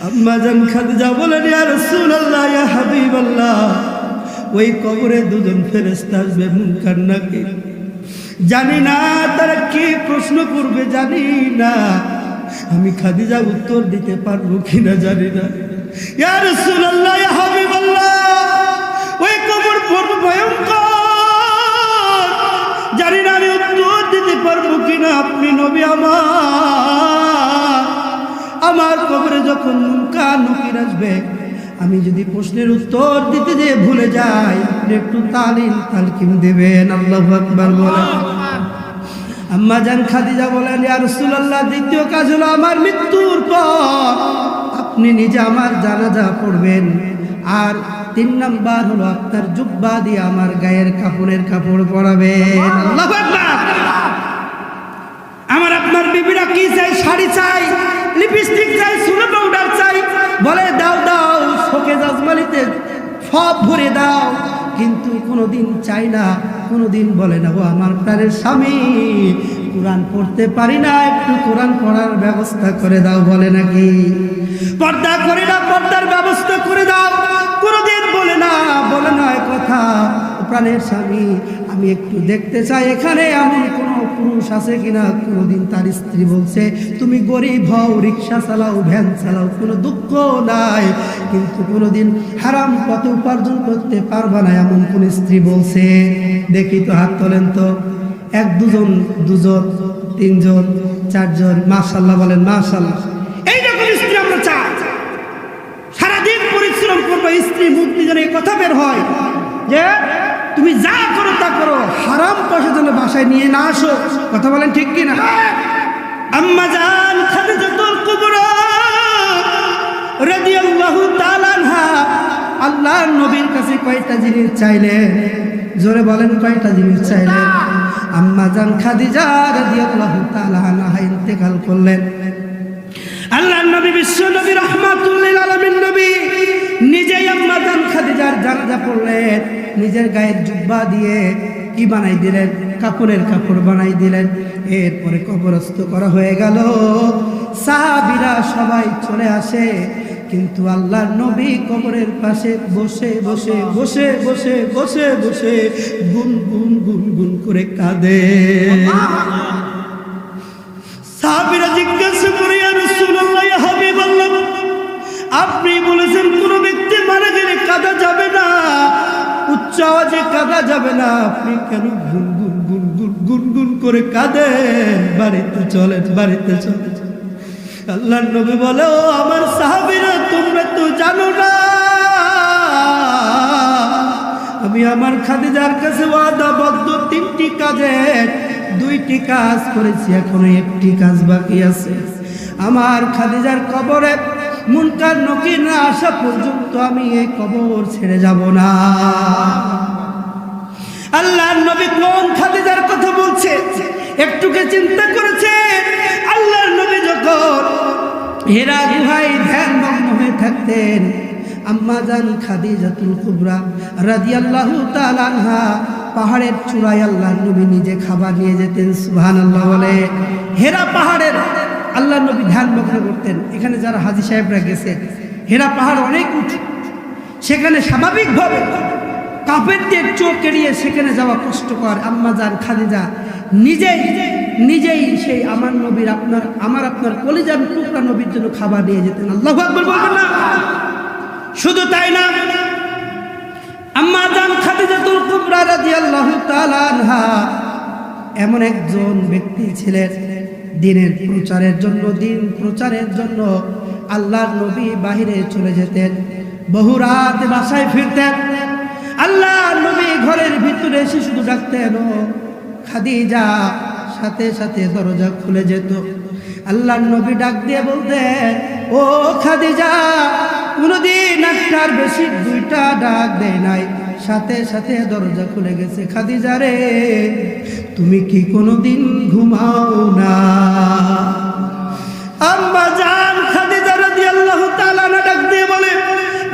আম্মাজান খাদিজা বলেন, ইয়া রাসূলুল্লাহ, ইয়া হাবিবাল্লাহ, ওই কবরে দুজন ফেরেশতা আসবে, মুনকার নাকির, জানি না তারা কি প্রশ্ন করবে, জানি না আমি খাদিজা উত্তর দিতে পারবো কিনা, জানি না। ইয়া রাসূলুল্লাহ, ইয়া হাবিবাল্লাহ, ওই কবর বড় ভয়ঙ্কর, জানি না আমি উত্তর দিতে পারবো কিনা। আপনি নবী, আমার কবরে যখন মুনকার নাকির আসবে, আমি যদি প্রশ্নের উত্তর দিতে যেয়ে ভুলে যাই, আপনি একটু তালকিন দেবেন। আল্লাহু আকবার বলেন। আম্মাজান খাদিজা বলেন, ইয়া রাসূলুল্লাহ, দ্বিতীয় কাজ হলো আমার মৃত্যুর পর আপনি নিজে আমার জানাজা পড়বেন, আর 3 নাম্বার হলো আপনার জুব্বা দিয়ে আমার গায়ের কাপড়ের কাপড় পরাবেন। আল্লাহু আকবার। আমার আপনার বিবিরা কি চাই? শাড়ি চাই, লিপস্টিক চাই, সুনো পাউডার চাই, বলে দাও দাও, শোকেজ আজমালিতে সব ভরে দাও, কিন্তু কোনোদিন চাই না, কোনোদিন বলে না, ও আমার প্রাণের স্বামী, কোরআন পড়তে পারি না, একটু কোরআন পড়ার ব্যবস্থা করে দাও, বলে নাকি? পর্দা করে না, পর্দার ব্যবস্থা করে দাও, কোনোদিন বলে না কথা, প্রাণের স্বামী, আমি একটু দেখতে চাই এখানে এমন কোনো পুরুষ আছে কিনা। কোনোদিন তার স্ত্রী বলছে, তুমি গরিব হও, রিক্সা চালাও, ভ্যান চালাও, কোনো দুঃখ নাই, কিন্তু কোনোদিন হারাম পথে উপার্জন করতে পারবা না, এমন কোন স্ত্রী বলছে? দেখি তো, হাত তোলেন তো। 1 2 2 3 4 মাশাআল্লাহ বলেন, মাশাআল্লাহ। এইরকম স্ত্রী আমরা চাই। সারাদিন পরিশ্রম করবো, স্ত্রী মুখ দিয়ে যেন এই কথা বের হয় যে তুমি যা করো তা করো, হারাম পয়সা যেন বাসায় নিয়ে না আসো। কথা বলেন ঠিক কিনা? আম্মাজান খাদিজাতুল কুবরা রাদিয়াল্লাহু তাআলা আনহা আল্লাহর নবীর কাছে কয়টা জিনিস চাইলেন? জোরে বলেন, কয়টা জিনিস চাইলেন? আম্মাজান খাদিজা রাদিয়াল্লাহু তাআলা আনহা ইন্তেকাল করলেন। আল্লাহর নবী, বিশ্ব নবী, রাহমাতুল লিল আলামিন নবী নিজেই আম্মাজান খাদিজার জানাজা পড়লেন, নিজের গায়ের জুব্বা দিয়ে কি বানাই দিলেন? কাপড়ের কাপড় বানাই দিলেন। এরপরে কবরস্থ করা হয়ে গেল। সাহাবীরা সবাই চলে আসে, কিন্তু আল্লাহর নবী কবরের পাশে বসে বসে বসে বসে বসে বসে গুনগুন গুনগুন করে কাঁদে। সাহাবীরা জিজ্ঞাসা করে, ইয়া রাসূলুল্লাহ, ইয়া হাবিবাল্লাহ, আপনি বলেছেন কোন ব্যক্তি মারা গেলে কাঁদা যাবে না, উচ্চ আওয়াজে কাঁদা যাবে না, আপনি কেন গুনগুন গুনগুন গুনগুন করে কাঁদেন? বাড়িতে চলেন, বাড়িতে চলেন। আল্লাহর নবী বলে, ও আমার সাহাবীরা, তোমরা তো জানো না আমি আমার খাদিজার কাছে ওয়াদাবদ্ধ 3টি কাজের 2টি কাজ করেছি, এখনো 1টি কাজ বাকি আছে। আমার খাদিজার কবরে মুনকার নাকির না আসা পর্যন্ত আমি এই কবর ছেড়ে যাব না। আল্লাহর নবী কোন খাদিজার কথা বলছে? একটুকে চিন্তা করেছে? আল্লাহর নবী যখন হেরা গুহায় ধ্যানমগ্ন হয়ে থাকতেন, আম্মাজান খাদিজাতুল কুবরা রাদিয়াল্লাহু তাআলা আনহা পাহাড়ের চূড়ায় আল্লাহর নবী নিজে খাবার নিয়ে যেতেন। সুবহানাল্লাহ বলে। হেরা পাহাড়ের আল্লাহর নবী ধ্যানমগ্ন করতেন। এখানে যারা হাজী সাহেবরা গেছে, হেরা পাহাড় অনেক উঁচু, সেখানে স্বাভাবিকভাবে কাফেরদের চোখ এড়িয়ে সেখানে যাওয়া কষ্টকর। আম্মাজান খাদিজা নিজেই সেই আমার নবীর আপনার কলিজার টুকরা নবীর জন্য খাবার নিয়ে যেতেন। আল্লাহু আকবার বলবেন না? শুধু তাই না, আম্মাজান খাদিজাতুল কুবরা রাদিয়াল্লাহু তাআলা আনহা এমন একজন ব্যক্তি ছিলেন, দিনের প্রচারের জন্য আল্লাহর নবী বাহিরে চলে যেতেন, বহু রাত বাসায় ফিরতেন। আল্লাহ নবী ঘরের ভিতরে এসে শুধু ডাকতেন ও খাদিজা, সাথে সাথে দরজা খুলে যেত। আল্লাহ নবী ডাক দিয়ে বলতেন ও খাদিজা, কোনদিন একটার বেশি দুইটা ডাক দেয় নাই, সাথে সাথে দরজা খুলে গেছে। খাদিজা রে, তুমি কি কোনদিন ঘুমাও না? আম্মা জান খাদিজা রাদিয়াল্লাহু তাআলা ডাক দিয়ে বলে,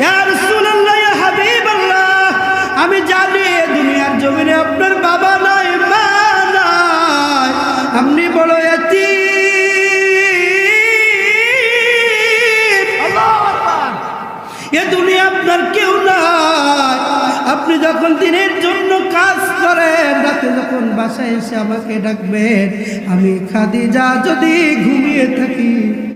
ইয়া রাসূলুল্লাহ, ইয়া হাবিবাল্লাহ, আমি জানি দুনিয়ার জমিনে আপনার বাবা নাই, মা নাই, আপনি বড় এতিম, আল্লাহু আকবার, এ দুনিয়া আপনার কেউ নাই। আপনি যখন দিনের জন্য কাজ করেন, রাতে যখন বাসায় এসে আমাকে ডাকবেন, আমি খাদিজা যদি ঘুমিয়ে থাকি